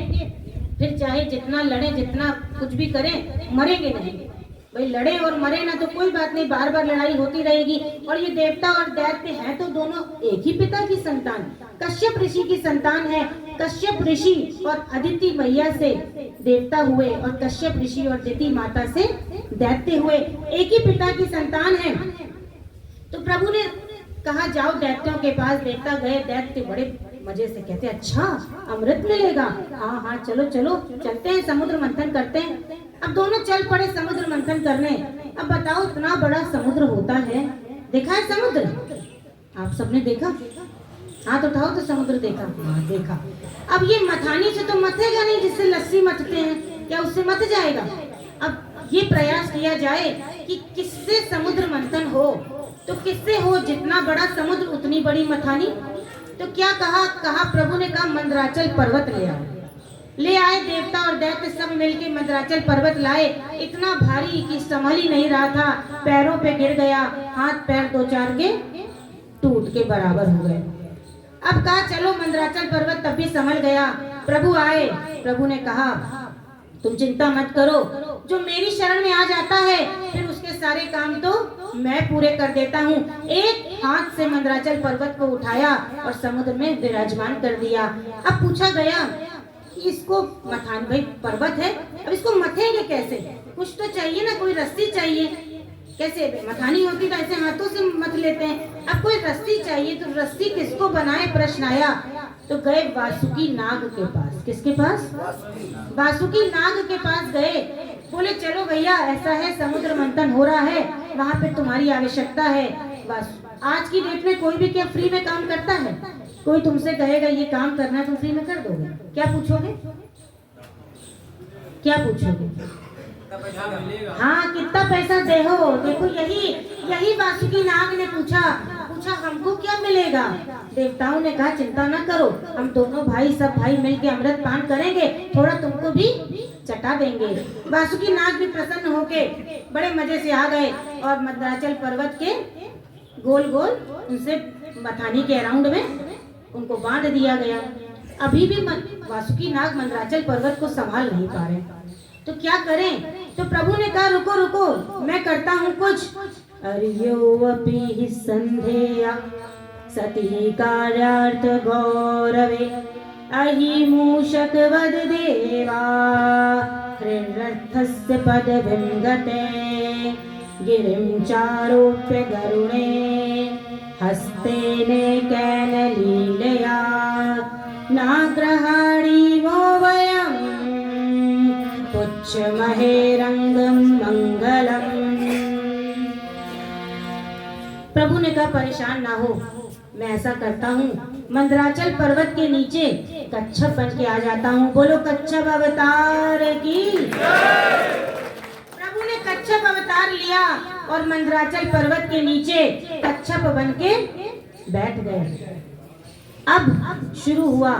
[SPEAKER 1] फिर चाहे जितना लड़े, जितना कुछ भी करें, मरेंगे नहीं। भाई लड़े और मरे ना तो कोई बात नहीं, बार बार लड़ाई होती रहेगी। और ये देवता और दैत्य हैं तो दोनों एक ही पिता की संतान, कश्यप ऋषि की संतान है। कश्यप ऋषि और अदिति मैया से देवता हुए और कश्यप ऋषि और दिति माता से दैत्य हुए, एक ही पिता की संतान है। तो प्रभु ने कहा, जाओ दैत्यों के पास। देवता गए, दैत्य बड़े मजे से कहते, अच्छा अमृत मिलेगा? हाँ हाँ, चलो चलो चलते हैं, समुद्र मंथन करते हैं। अब दोनों चल पड़े समुद्र मंथन करने। अब बताओ, इतना बड़ा समुद्र होता है। देखा है समुद्र? आप सबने देखा? हाथ उठाओ तो समुद्र देखा? हाँ देखा। अब ये मथानी से तो मथेगा नहीं, जिससे लस्सी मथते हैं, क्या उससे मथ जाएगा? अब ये प्रयास किया जाए कि किससे समुद्र मंथन हो, तो किससे हो, जितना बड़ा समुद्र उतनी बड़ी मथानी। तो क्या कहा प्रभु ने कहा मंदराचल पर्वत ले आओ। ले आए, देवता और दैत्य सब मिलके मंदराचल पर्वत लाए। इतना भारी कि संभल ही नहीं रहा था, पैरों पे गिर गया, हाथ पैर दो चार के टूट के बराबर हो गए। अब कहा चलो मंदराचल पर्वत तब भी संभल गया। प्रभु आए, प्रभु ने कहा तुम चिंता मत करो, जो मेरी शरण में आ जाता है फिर उसके सारे काम तो मैं पूरे कर देता हूँ। एक हाथ से मंदराचल पर्वत को उठाया और समुद्र में विराजमान कर दिया। अब पूछा गया कि इसको मथान, भाई पर्वत है, अब इसको मथेंगे कैसे? कुछ तो चाहिए ना, कोई रस्सी चाहिए। कैसे मथानी होती तो ऐसे हाथों से मथ लेते हैं, अब कोई रस्सी चाहिए, तो रस्सी किसको बनाए? प्रश्न आया। तो गए वासुकी नाग के पास। किसके पास? वासुकी नाग के पास गए। बोले चलो भैया ऐसा है, समुद्र मंथन हो रहा है, वहां पे तुम्हारी आवश्यकता है। बस आज की डेट में कोई भी क्या फ्री में काम करता है? कोई तुमसे कहेगा ये काम करना है, तुम फ्री में कर दोगे? क्या पूछोगे? क्या पूछोगे? हाँ, कितना पैसा दे हो? देखो यही वासुकी नाग ने पूछा हमको क्या मिलेगा? देवताओं ने कहा चिंता न करो, हम दोनों भाई सब भाई मिलके अमृत पान करेंगे, थोड़ा तुमको भी चटा देंगे। वासुकी नाग भी प्रसन्न होके बड़े मजे से आ गए और मंदराचल पर्वत के गोल गोल उनसे मथानी के अराउंड में उनको बांध दिया गया। अभी भी वासुकी नाग मंदराचल पर्वत को संभाल नहीं पा रहे, तो क्या करें? तो प्रभु ने कहा रुको रुको, मैं करता हूँ कुछ। अर्योऽपि संधेया सती कार्यार्थ गौरवे अहि मूषकवद देवा हृदर्थस्य पदवीं गते गिरिं चारोप्य गरुणे हस्तेन कैन लीलया नाग्रहाणि वो वयम् पुच्छमहे रंगम मंगलम। प्रभु ने कहा परेशान ना हो, मैं ऐसा करता हूँ, मंदराचल पर्वत के नीचे कच्छप बन के आ जाता हूँ। बोलो कच्छप अवतार की। प्रभु ने कच्छप अवतार लिया और मंदराचल पर्वत के नीचे कच्छप बन के बैठ गए। अब शुरू हुआ,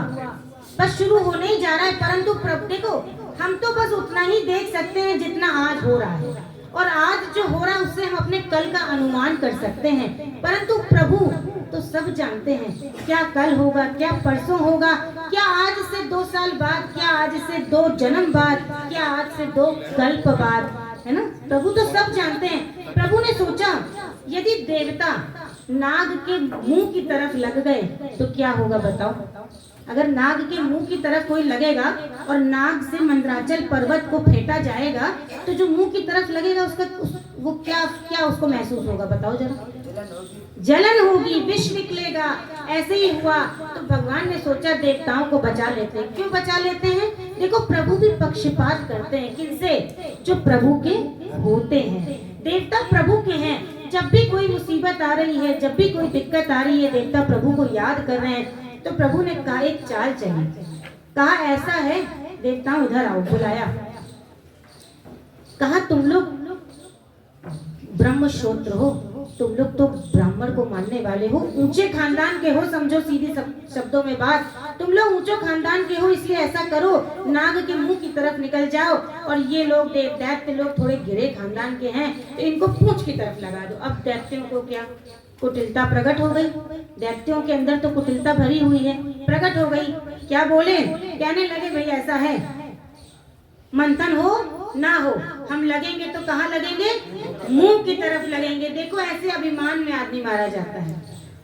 [SPEAKER 1] बस शुरू होने ही जा रहा है, परंतु प्रभु देखो हम तो बस उतना ही देख सकते हैं जितना आज हो रहा है, और आज जो हो रहा है उससे हम अपने कल का अनुमान कर सकते हैं, परंतु प्रभु तो सब जानते हैं क्या कल होगा, क्या परसों होगा, क्या आज से 2 साल बाद, क्या आज से 2 जन्म बाद, क्या आज से 2 कल्प बाद, है ना? प्रभु तो सब जानते हैं। प्रभु ने सोचा यदि देवता नाग के मुंह की तरफ लग गए तो क्या होगा बताओ? अगर नाग के मुंह की तरफ कोई लगेगा और नाग से मंदराचल पर्वत को फेंटा जाएगा तो जो मुंह की तरफ लगेगा वो क्या उसको महसूस होगा बताओ जरा? जलन होगी, विष निकलेगा। ऐसे ही हुआ तो भगवान ने सोचा देवताओं को बचा लेते हैं। क्यों बचा लेते हैं? देखो प्रभु भी पक्षपात करते हैं। किनसे? जो प्रभु के होते हैं। देवता प्रभु के हैं। जब भी कोई मुसीबत आ रही है, जब भी कोई दिक्कत आ रही है, देवता प्रभु को याद कर रहे हैं, तो प्रभु ने कहा एक चाल चाहिए। कहा ऐसा है देवताओं उधर आओ, बुलाया। कहा तुम लोग ब्रह्म श्रोत्र हो, तुम लोग तो ब्राह्मण को मानने वाले हो, ऊंचे खानदान के हो, समझो सीधी शब्दों में बात, तुम लोग ऊंचे खानदान के हो, इसलिए ऐसा करो नाग के मुंह की तरफ निकल जाओ और ये लोग दैत्य लोग थोड़े गिरे खानदान के हैं तो इनको पूंछ की तरफ लगा दो। अब दैत्यों को क्या कुटिलता प्रकट हो गई, दैत्यों के अंदर तो कुटिलता भरी हुई है, प्रकट हो गई। क्या बोले? कहने लगे भैया ऐसा है, मंथन हो ना हो हम लगेंगे तो कहाँ लगेंगे? मुंह की तरफ लगेंगे। देखो ऐसे अभिमान में आदमी मारा जाता है,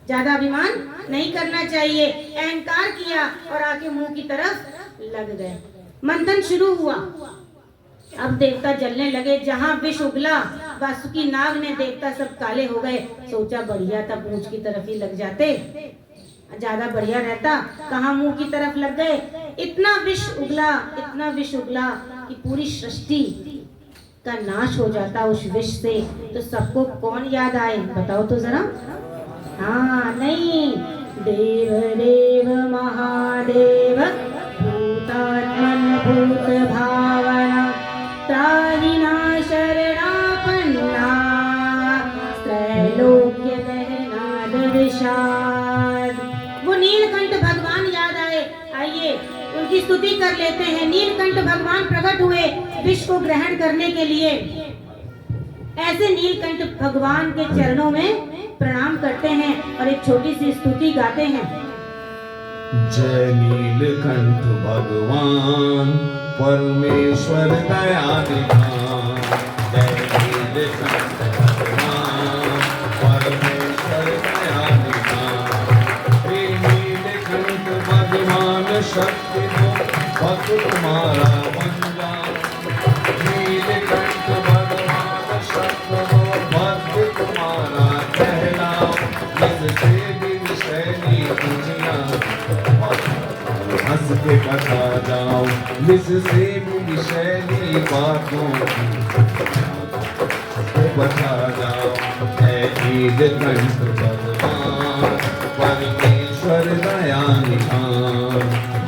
[SPEAKER 1] ज्यादा अभिमान नहीं करना चाहिए। अहंकार किया और आके मुंह की तरफ लग गए। मंथन शुरू हुआ। अब देवता जलने लगे। जहां विष उगला वासुकी नाग ने देवता सब काले हो गए। सोचा बढ़िया था पूंछ की तरफ ही लग जाते, ज्यादा बढ़िया रहता। कहाँ मुंह की तरफ लग गए। इतना विष उगला, इतना विष उगला कि पूरी सृष्टि का नाश हो जाता उस विष से। तो सबको कौन याद आए बताओ तो जरा? हाँ नहीं, देव देव महादेव भूतात्मन भूत भावना त्राहि नाश विषाद। वो नीलकंठ भगवान याद आए, आइए उनकी स्तुति कर लेते हैं। नीलकंठ भगवान प्रकट हुए विष को ग्रहण करने के लिए। ऐसे नीलकंठ भगवान के चरणों में प्रणाम करते हैं और एक छोटी सी स्तुति गाते हैं।
[SPEAKER 3] जय नीलकंठ भगवान परमेश्वर दया निधान। जय नीलकंठ भगवान परमेश्वर दया निधान। हे नीलकंठ भगवान शक्ति दो भक्त तुम्हारा बंदा। नीलकंठ भगवान शक्ति दो भक्त तुम्हारा कहलाओ। जिससे भी शैली दुनिया हंस के बता जाओ। जिससे भी शैली बातों को बता जाओ। जय नीलकंठ भगवान परमेश्वर दया निधान।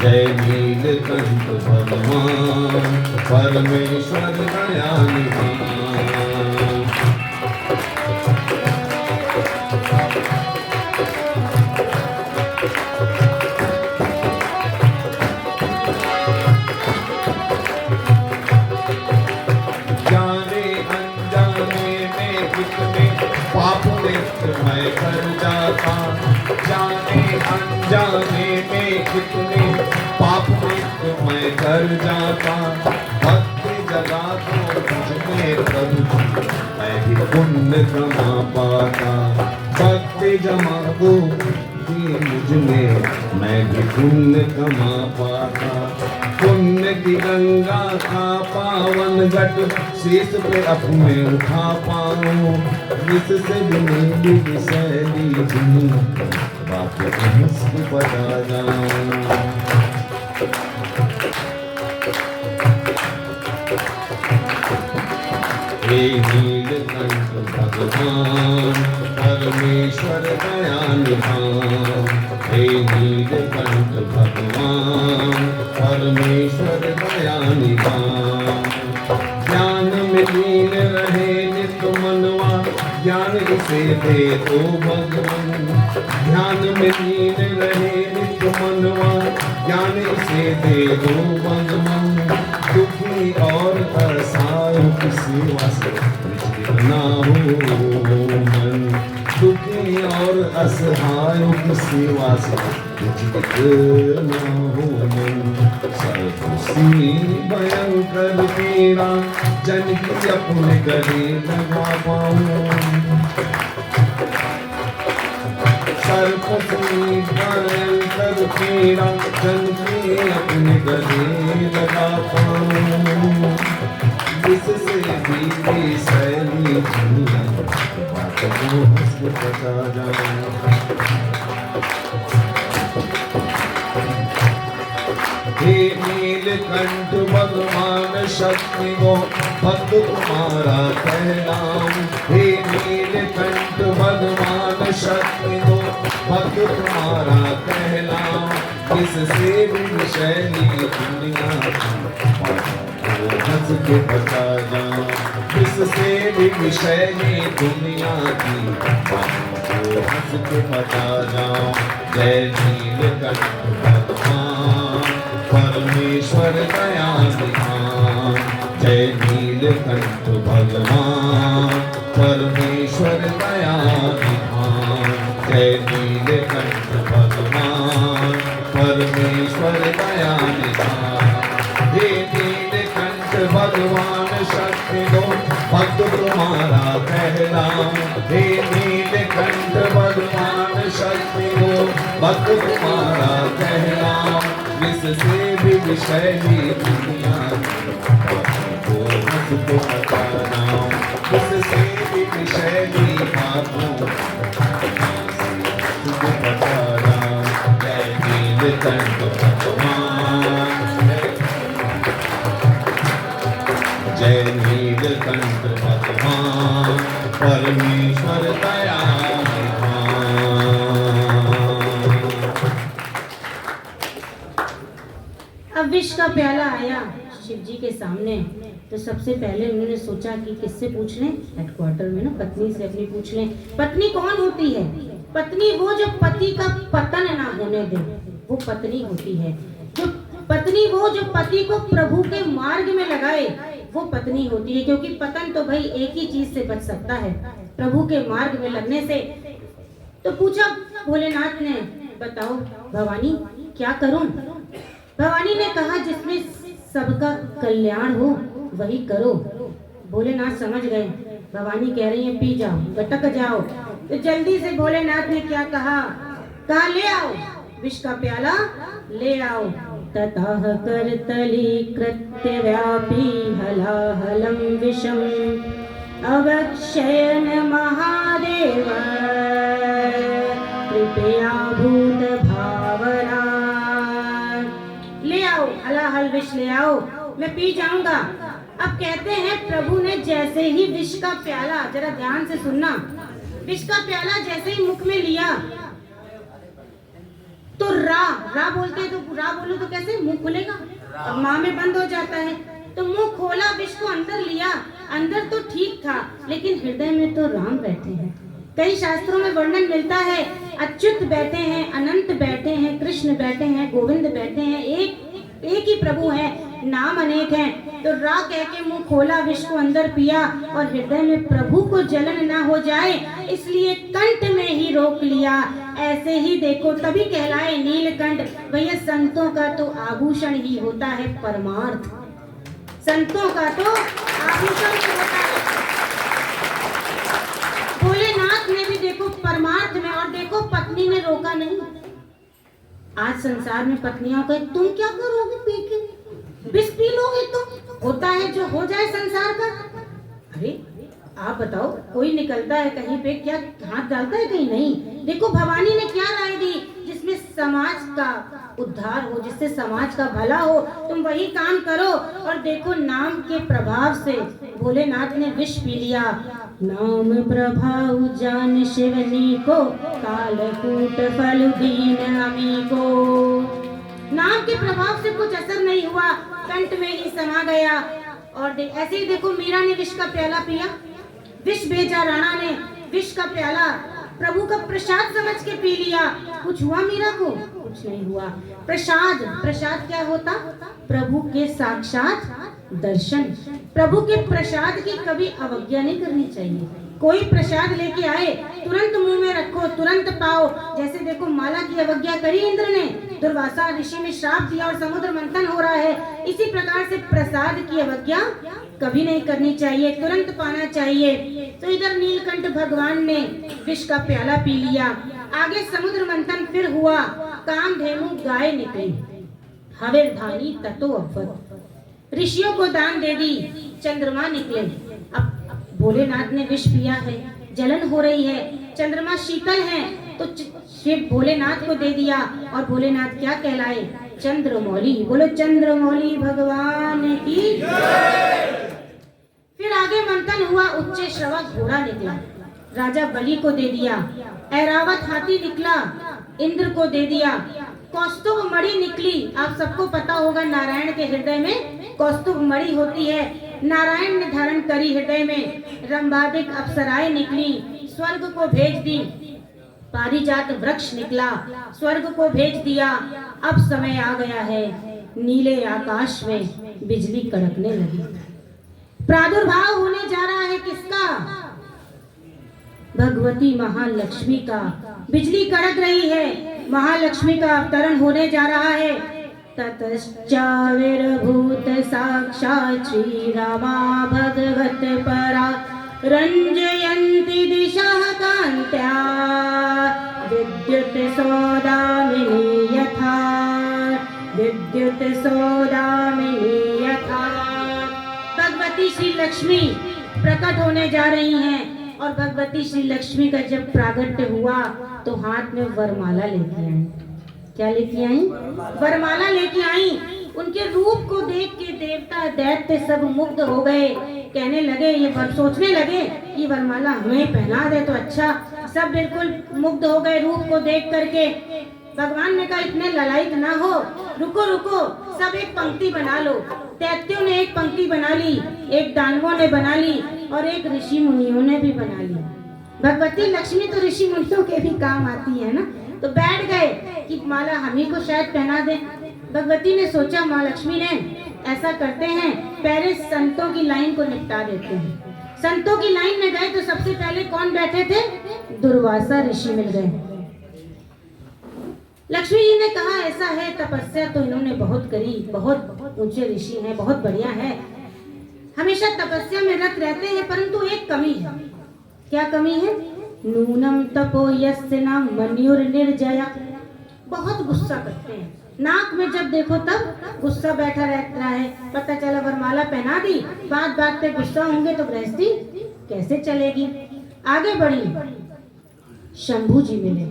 [SPEAKER 3] जय नीलकंठ भगवान परमेश्वर दया निधान। मैं कर जाता जाने अनजाने में कितने पाप मैं कर जाता। भक्ति जगा तो मुझमें प्रभु मैं भी पुण्य कमा पाता। भक्ति जमा दो मुझमें मैं भी पुण्य कमा पाता। पुण्य की गंगा का पावन घट शीश पे अपने उठा पाऊं। जिससे भी मेरी शैली दुनिया बाप को बता जाऊं। हे नीलकंठ भगवान परमेश्वर दया निधान। हे नीलकंठ भगवान परमेश्वर दया निधान। ज्ञान में लीन रहे नित मनवा ज्ञान इसे दे दो भगवान। ध्यान में लीन रहे नित मनवा ज्ञान इसे दे दो भगवान। दुखी और असहायों की सेवा से विचलित ना हो मन। दुखी और असहायों की सेवा से विचलित ना हो मन। सर्वसी भयंकर पीड़ा जन की अपने गले लगा पाऊं। सर्वसी भयंकर पीड़ा जन की अपने गले लगा पाऊं। जिससे भी शैली दुनिया बात को हंस के बता जाऊं। हे नीलकंठ भगवान शक्ति दो भक्त तुम्हारा कहलाऊं। हे नीलकंठ भगवान शक्ति दो भक्त तुम्हारा कहलाऊं। जिससे भी शैली दुनिया हंस के बता जाऊं। जिससे भी शैली दुनिया की हंस के बता जाऊं। जय नीलकंठ भगवान परमेश्वर दया निधान। जय नीलकंठ भगवान परमेश्वर दया निधान। जय नीलकंठ भगवान परमेश्वर दया निधान। हे नीलकंठ भगवान शक्ति दो भक्त तुम्हारा कहलाऊं। हे नीलकंठ भगवान शक्ति दो भक्त तुम्हारा कहलाऊं। जिससे भी शैली दुनिया को हंस को बताना। जिससे भी शैली बातों को बताना। जय नीलकंठ भगवान जय नीलकंठ भगवान परमेश्वर दया
[SPEAKER 1] अब विष का प्याला आया शिव जी के सामने, तो सबसे पहले उन्होंने सोचा कि किससे पूछ लें। हेडक्वार्टर में ना पत्नी से अपनी पूछ लें। पत्नी कौन होती है? पत्नी वो जो पति का पतन ना होने दे, वो पत्नी होती है। जो पत्नी वो जो पति को प्रभु के मार्ग में लगाए, वो पत्नी होती है। क्योंकि पतन तो भाई एक ही चीज से बच सकता है, प्रभु के मार्ग में लगने से। तो पूछा भोलेनाथ ने, बताओ भवानी क्या करूं? भवानी ने कहा जिसमें सबका कल्याण हो वही करो। भोलेनाथ समझ गए, भवानी कह रही है पी जाओ, गटक जाओ। तो जल्दी से भोलेनाथ ने क्या कहा, कहा ले आओ विष का प्याला, ले आओ। ततः करतली कृत्य व्यापी हलाहलम विषम अवक्षयन महादेव कृपया भूत भावना। ले आओ हलाहल विष ले आओ, मैं पी जाऊंगा। अब कहते हैं प्रभु ने जैसे ही विष का प्याला, जरा ध्यान से सुनना, विष का प्याला जैसे ही मुख में लिया तो रा बोलते हैं, तो रा बोलो तो कैसे मुंह खुलेगा, अब माँ में बंद हो जाता है। तो मुंह खोला, विष को अंदर लिया, अंदर तो ठीक था लेकिन हृदय में तो राम बैठे हैं। कई शास्त्रों में वर्णन मिलता है, अच्युत बैठे हैं, अनंत बैठे हैं, कृष्ण बैठे हैं, गोविंद बैठे हैं, एक ही प्रभु है, नाम अनेक हैं। तो रा कह के मुंह खोला, विष को अंदर पिया और हृदय में प्रभु को जलन ना हो जाए इसलिए कंठ में ही रोक लिया। ऐसे ही देखो तभी कहलाए नीलकंठ। भैया संतों का तो आभूषण ही होता है परमार्थ, संतों का तो आभूषण ही होता है। भोलेनाथ ने भी देखो परमार्थ में, और देखो पत्नी ने रोका नहीं। आज संसार में पत्नियों का तुम क्या करोगे पी के, विष पी लोगे तुम, होता है जो हो जाए संसार का। अरे आप बताओ, कोई निकलता है कहीं पे क्या हाथ डालता है कहीं? नहीं। देखो भवानी ने क्या राय दी, जिसमें समाज का उद्धार हो, जिससे समाज का भला हो, तुम वही काम करो। और देखो नाम के प्रभाव से भोलेनाथ ने विष पी लिया। नाम प्रभाव जान शिवनी को, कालकूट फल दीन अमी को। नाम के प्रभाव से कुछ असर नहीं हुआ, कंठ में ही समा गया। और ऐसे ही देखो मीरा ने विष का प्याला पिया, विष भेजा राणा ने, विष का प्याला प्रभु का प्रसाद समझ के पी लिया। कुछ हुआ मीरा को? कुछ नहीं हुआ। प्रसाद, प्रसाद क्या होता? प्रभु के साक्षात दर्शन। प्रभु के प्रसाद की कभी अवज्ञा नहीं करनी चाहिए। कोई प्रसाद लेके आए तुरंत मुंह में रखो, तुरंत पाओ। जैसे देखो माला की अवज्ञा करी इंद्र ने, दुर्वासा ऋषि ने श्राप दिया और समुद्र मंथन हो रहा है। इसी प्रकार से प्रसाद की अवज्ञा कभी नहीं करनी चाहिए, तुरंत पाना चाहिए। तो इधर नीलकंठ भगवान ने विष का प्याला पी लिया। आगे समुद्र मंथन फिर हुआ, कामधेनु गाय निकली, हविर्धानी ततो अवध, ऋषियों को दान दे दी, चंद्रमा निकले। अब भोलेनाथ ने विष पिया है, जलन हो रही है, चंद्रमा शीतल है, तो शिव भोलेनाथ को दे दिया। और भोलेनाथ क्या कहलाए? चंद्रमौली। बोलो चंद्रमौली भगवान की। फिर आगे मंथन हुआ, उच्च श्रवा घोड़ा निकला, राजा बलि को दे दिया। ऐरावत हाथी निकला, इंद्र को दे दिया। कौस्तुभ मणि निकली, आप सबको पता होगा नारायण के हृदय में कौस्तुभ मणि होती है, नारायण ने धारण करी हृदय में। रंभादिक अप्सराएं निकली, स्वर्ग को भेज दी। पारिजात वृक्ष निकला, स्वर्ग को भेज दिया। अब समय आ गया है, नीले आकाश में बिजली कड़कने लगी। प्रादुर्भाव होने जा रहा है किसका? भगवती महालक्ष्मी का। बिजली कड़क रही है, महालक्ष्मी का अवतरण होने जा रहा है। ततश्चाविर्भूत साक्षात् श्री रामा भगवत परा, रंजयन्ति दिशः कान्त्या विद्युत सौदामिनी यथा, विद्युत सौदामिनी यथा। भगवती श्री लक्ष्मी प्रकट होने जा रही हैं। और भगवती श्री लक्ष्मी का जब प्रागट्य हुआ तो हाथ में वरमाला लेके आई। क्या लेके आई? वरमाला लेके आई। उनके रूप को देख के देवता दैत्य सब मुग्ध हो गए, कहने लगे, ये सोचने लगे कि वरमाला हमें पहना दे तो अच्छा। सब बिल्कुल मुग्ध हो गए रूप को देख करके। भगवान ने कहा इतने ललायत ना हो, रुको रुको, सब एक पंक्ति बना लो। दैत्यों ने एक पंक्ति बना ली, एक दानवों ने बना ली और एक ऋषि मुनियों ने भी बना ली। भगवती लक्ष्मी तो ऋषि मुनियों के भी काम आती है ना। तो बैठ गए कि माला हम ही को शायद पहना दे। भगवती ने सोचा, माँ लक्ष्मी ने, ऐसा करते हैं पहले संतों की लाइन को निपटा देते हैं। संतों की लाइन में गए तो सबसे पहले कौन बैठे थे? दुर्वासा ऋषि मिल गए। लक्ष्मी जी ने कहा, ऐसा है, तपस्या तो इन्होंने बहुत करी, बहुत ऊंचे ऋषि हैं, बहुत बढ़िया है, हमेशा तपस्या में रत रहते हैं, परंतु एक कमी है। क्या कमी है? नूनम तपो यस्य न मन्युर निर्जया। बहुत गुस्सा करते हैं, नाक में जब देखो तब गुस्सा बैठा रहता है। पता चला वरमाला पहना दी, बात बात पे गुस्सा होंगे तो गृहस्थी कैसे चलेगी। आगे बढ़ी, शंभू जी मिले,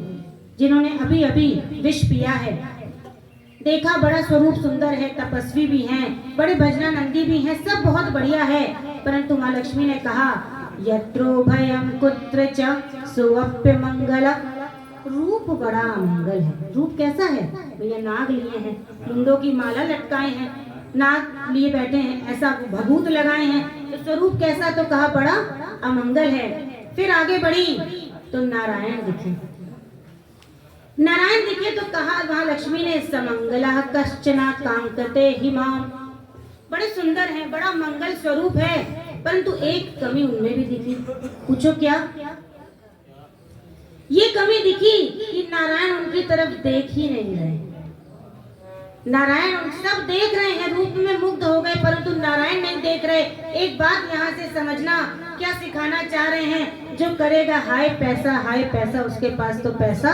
[SPEAKER 1] जिन्होंने अभी अभी विष पिया है। देखा बड़ा स्वरूप सुंदर है, तपस्वी भी हैं, बड़े भजनानंदी भी हैं, सब बहुत बढ़िया है। परंतु माँ लक्ष्मी ने कहा, यत्रो भयम कुत्र च सुअप्य मंगल। रूप बड़ा मंगल है। रूप कैसा है भैया? नाग लिए हैं, मुंडों की माला लटकाए हैं, नाग लिए बैठे हैं, ऐसा भभूत लगाए हैं, तो स्वरूप कैसा? तो कहा बड़ा अमंगल है। फिर आगे बढ़ी तो नारायण दिखे। नारायण दिखे तो कहा, वहां लक्ष्मी ने, समंगला कश्चना कांकते हिमाम। बड़े सुंदर हैं, बड़ा मंगल स्वरूप है, परंतु एक कमी उनमें भी दिखी। पूछो क्या? ये कमी दिखी कि नारायण उनकी तरफ देख ही नहीं रहे। नारायण उन सब देख रहे हैं, रूप में मुग्ध हो गए, परंतु नारायण नहीं देख रहे। एक बात यहाँ से समझना, क्या सिखाना चाह रहे हैं? जो करेगा हाय पैसा, उसके पास तो पैसा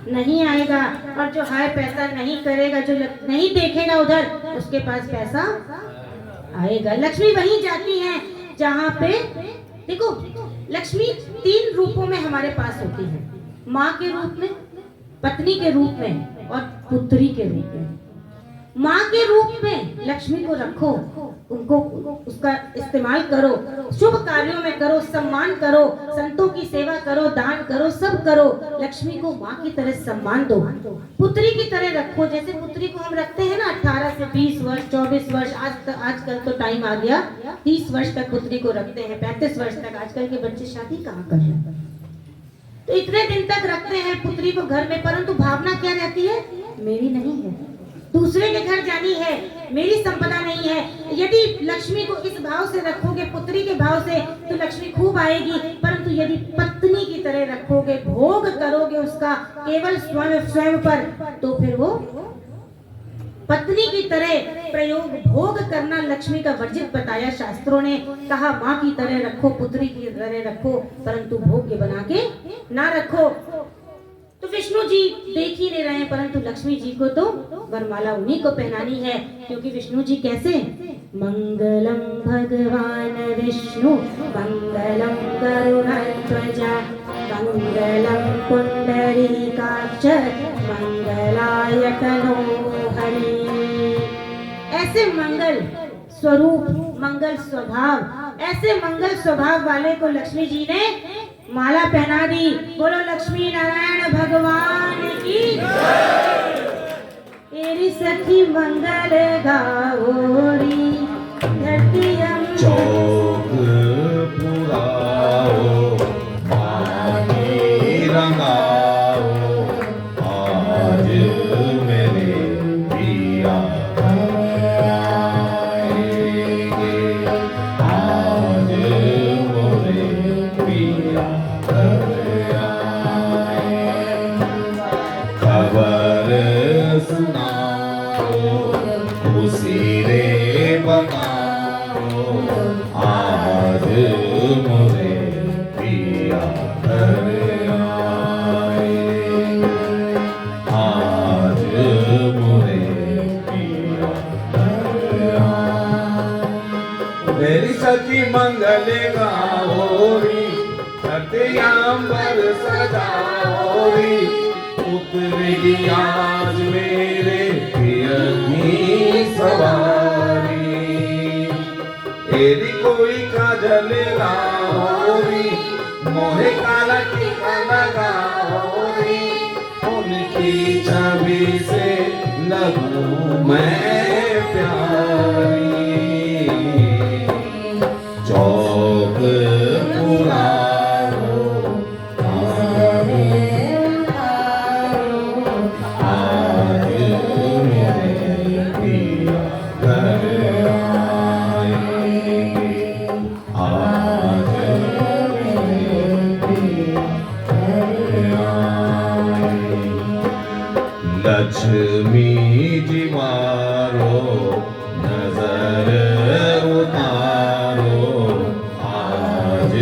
[SPEAKER 1] नहीं आएगा, और जो हाय पैसा नहीं करेगा, जो नहीं देखेगा उधर, उसके पास पैसा आएगा। लक्ष्मी वहीं जाती हैं जहाँ पे, देखो लक्ष्मी 3 रूपों में हमारे पास होती है, माँ के रूप में, पत्नी के रूप में और पुत्री के रूप में। माँ के रूप में लक्ष्मी को रखो, उनको उसका इस्तेमाल करो, शुभ कार्यों में करो, सम्मान करो, संतों की सेवा करो, दान करो, सब करो। लक्ष्मी को माँ की तरह सम्मान दो। पुत्री की तरह रखो, जैसे पुत्री को हम रखते हैं ना 18 से 20 वर्ष, 24 वर्ष, आजकल तो टाइम आ गया 30 वर्ष तक पुत्री को रखते हैं, 35 वर्ष तक। आजकल के बच्चे शादी कहाँ कर रहे हैं, तो इतने दिन तक रखते हैं पुत्री को घर में, परंतु भावना क्या रहती है? मेरी नहीं है, दूसरे के घर जानी है, मेरी संपदा नहीं है। यदि लक्ष्मी को इस भाव से रखोगे, पुत्री के भाव से, तो लक्ष्मी खूब आएगी। परंतु यदि पत्नी की तरह रखोगे, भोग करोगे उसका केवल स्वयं पर, तो फिर वो पत्नी की तरह प्रयोग, भोग करना लक्ष्मी का वर्जित बताया शास्त्रों ने। कहा माँ की तरह रखो, पुत्री की तरह रखो, परंतु भोग्य बना के ना रखो। तो विष्णु जी देख ही नहीं रहे हैं, परंतु लक्ष्मी जी को तो वरमाला उन्हीं को पहनानी है, क्योंकि विष्णु जी कैसे? मंगलम भगवान विष्णु मंगलम गरुड़ध्वजा मंगलम पुंडरीकाक्ष मंगलाय तनो हरि। ऐसे मंगल स्वरूप, मंगल स्वभाव, ऐसे मंगल स्वभाव वाले को लक्ष्मी जी ने माला पहना दी। बोलो लक्ष्मी नारायण भगवान की। तेरी सखी मंगल गाओरी धरती
[SPEAKER 3] चौक पुराओ, पानी रंगाओ, आज मेरे पिया आएंगे, आज मोरे पिया खबर सुनाओ, खुशी रे बनाओ, आज मोरे पिया घर आएंगे, आज मोरे पिया घर आएंगे। मेरी सखी मंगल गाओरी, सत्यांबर सजाओरी, उतरेगी आज मेरे पिया की सवारी। तेरी कोई काजल गाओरी, मोहे काला टीका लगाओरी, उनकी छवि से लगूं मैं प्यारी। चौक पुराओ, लक्ष्मी जी मारो नजर उतारो आज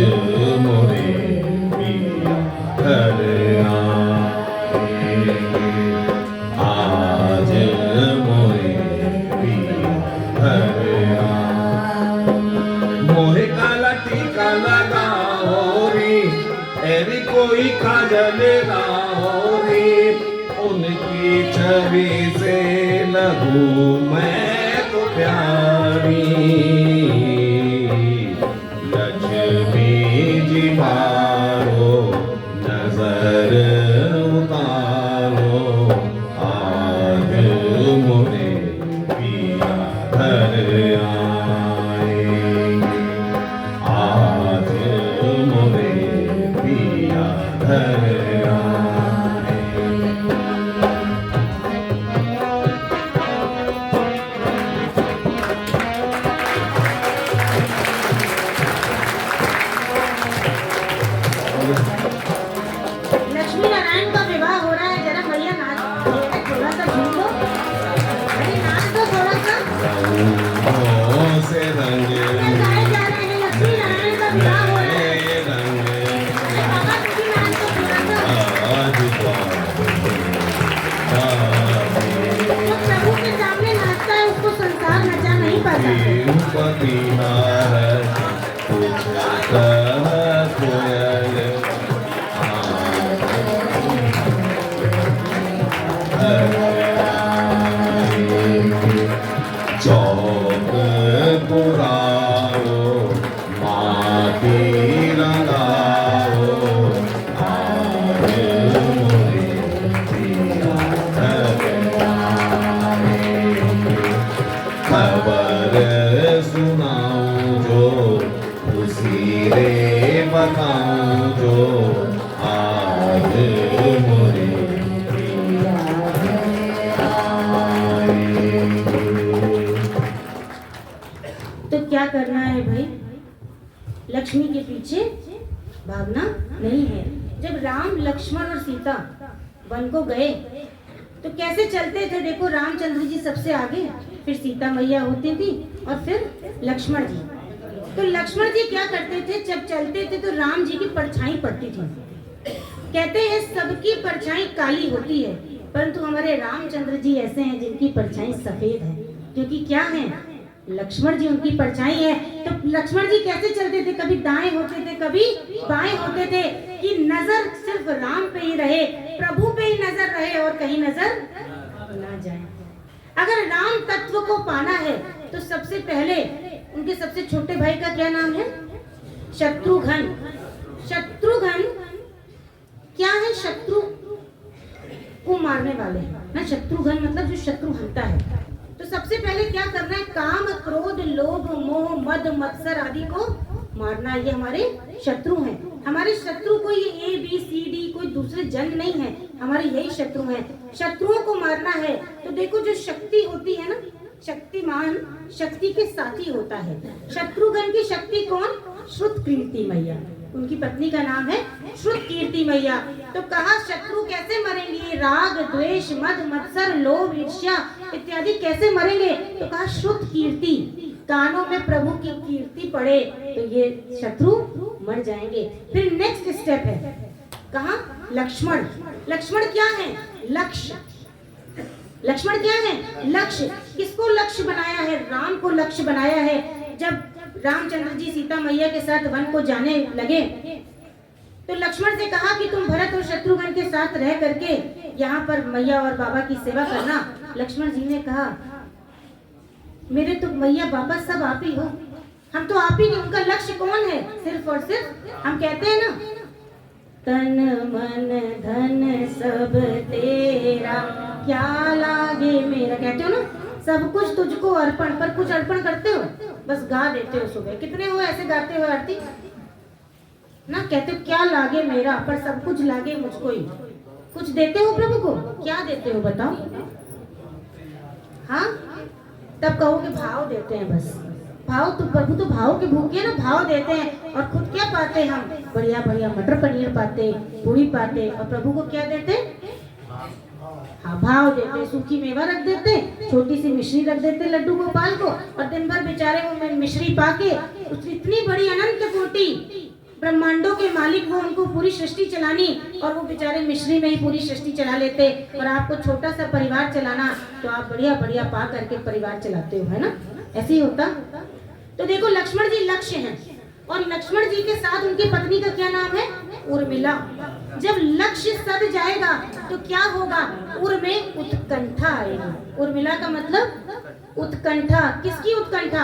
[SPEAKER 3] मोरे पिया घर आएंगे आज मोरे पिया घर मोहे काला टीका लगाओ रे एरी कोई काजल लाओ रे उनकी छवि से लगू मैं तो प्यारी लक्ष्मी जी मारो नजर उतारो आज मोरे पिया घर आएंगे आज मोरे पिया घर
[SPEAKER 1] लक्ष्मी नारायण का विवाह हो रहा है, जरा मैया नाच थोड़ा सा झूम लो, अरे नाच दो थोड़ा सा।
[SPEAKER 3] रंगों से रंग
[SPEAKER 1] ये गाए जा रहे हैं, लक्ष्मी नारायण का विवाह हो रहा है,
[SPEAKER 3] रंग
[SPEAKER 1] अरे बाबा तुम भी नाच दो थोड़ा सा।
[SPEAKER 3] आज
[SPEAKER 1] जो प्रभु के सामने नाचता है उसको संसार नचा नहीं पाता।
[SPEAKER 3] पति नारद कुछ कह कोयल चौक पुराओ माटी लगाओ आज मोरे पिया घर आएंगे खबर सुनाऊं जो उसी रे बताऊं जो आज मोरे पिया आएंगे।
[SPEAKER 1] तो क्या करना है भाई, लक्ष्मी के पीछे भागना नहीं है। जब राम लक्ष्मण और सीता वन को गए तो कैसे चलते थे, देखो रामचंद्र जी सबसे आगे, फिर सीता मैया होती थी और फिर लक्ष्मण जी। तो लक्ष्मण जी क्या करते थे, जब चलते थे तो राम जी की परछाई पड़ती थी। कहते हैं सबकी परछाई काली होती है, परंतु हमारे रामचंद्र जी ऐसे हैं जिनकी परछाई सफेद है, क्योंकि क्या है, लक्ष्मण जी उनकी परछाई है। तो लक्ष्मण जी कैसे चलते थे, कभी दाएं होते थे कभी बाएं होते थे, कि नजर सिर्फ राम पे ही रहे, प्रभु पे ही नजर रहे और कहीं नजर ना जाए। अगर राम तत्व को पाना है तो सबसे पहले उनके सबसे छोटे भाई का क्या नाम है, शत्रुघ्न। शत्रुघ्न क्या है, शत्रु को मारने वाले ना, शत्रुघ्न मतलब जो शत्रु हंता है। तो सबसे पहले क्या करना है, काम क्रोध लोभ मोह मद मत्सर आदि को मारना। ये हमारे शत्रु हैं। हमारे शत्रु कोई ABCD कोई दूसरे जन नहीं है, हमारे यही शत्रु हैं। शत्रुओं को मारना है। तो देखो जो शक्ति होती है ना, शक्तिमान शक्ति के साथी होता है। शत्रुघ्न की शक्ति कौन, श्रुत कीर्ति मैया, उनकी पत्नी का नाम है श्रुत कीर्ति मैया। तो कहा शत्रु कैसे मरेंगे, राग द्वेष मद मत्सर लोभ ईर्ष्या इत्यादि कैसे मरेंगे, तो कहा श्रुत कीर्ति, कानों में प्रभु की कीर्ति पड़े तो ये शत्रु मर जाएंगे। फिर नेक्स्ट स्टेप है, कहा लक्ष्मण। लक्ष्मण क्या है, लक्ष्य। लक्ष्मण क्या है, लक्ष्य। किसको लक्ष्य बनाया है, राम को लक्ष्य बनाया है। जब रामचंद्र जी सीता मैया के साथ वन को जाने लगे तो लक्ष्मण से कहा कि तुम भरत और शत्रुघ्न के साथ रह करके यहाँ पर मैया और बाबा की सेवा करना। लक्ष्मण जी ने कहा मेरे तो मैया बाबा सब आप ही हो, हम तो आप ही नहीं। उनका लक्ष्य कौन है, सिर्फ और सिर्फ हम कहते हैं ना, तन मन धन सब तेरा क्या लागे मेरा, कहते हो ना, सब कुछ तुझको अर्पण। पर कुछ अर्पण करते हो, बस गा देते हो। सुबह कितने हो ऐसे गाते हो आरती ना, कहते हो क्या लागे मेरा, पर सब कुछ लागे मुझको ही। कुछ देते हो प्रभु को, क्या देते हो बताओ, हाँ तब कहोगे भाव देते हैं। बस भाव, तो प्रभु तो भाव के भूखे ना, भाव देते हैं। और खुद क्या पाते हम, बढ़िया बढ़िया मटर पनीर पाते, पूरी पाते, और प्रभु को क्या देते, हाँ, भाव देते, सूखी मेवा रख देते, छोटी सी मिश्री रख देते लड्डू गोपाल को, और दिन भर बेचारे वो मिश्री पाके इतनी बड़ी अनंत कोटि ब्रह्मांडों के मालिक वो, उनको पूरी सृष्टि चलानी, और वो बेचारे मिश्री में ही पूरी सृष्टि चला लेते। और आपको छोटा सा परिवार चलाना, तो आप बढ़िया बढ़िया पा करके परिवार चलाते हो, है ना? ऐसे ही होता। तो देखो लक्ष्मण जी लक्ष्य हैं, और लक्ष्मण जी के साथ उनकी पत्नी का क्या नाम है? उर्मिला। जब लक्ष्य सध जाएगा तो क्या होगा? उर में उत्कंठा आएगी। उर्मिला का मतलब उत्कंठा। किसकी उत्कंठा?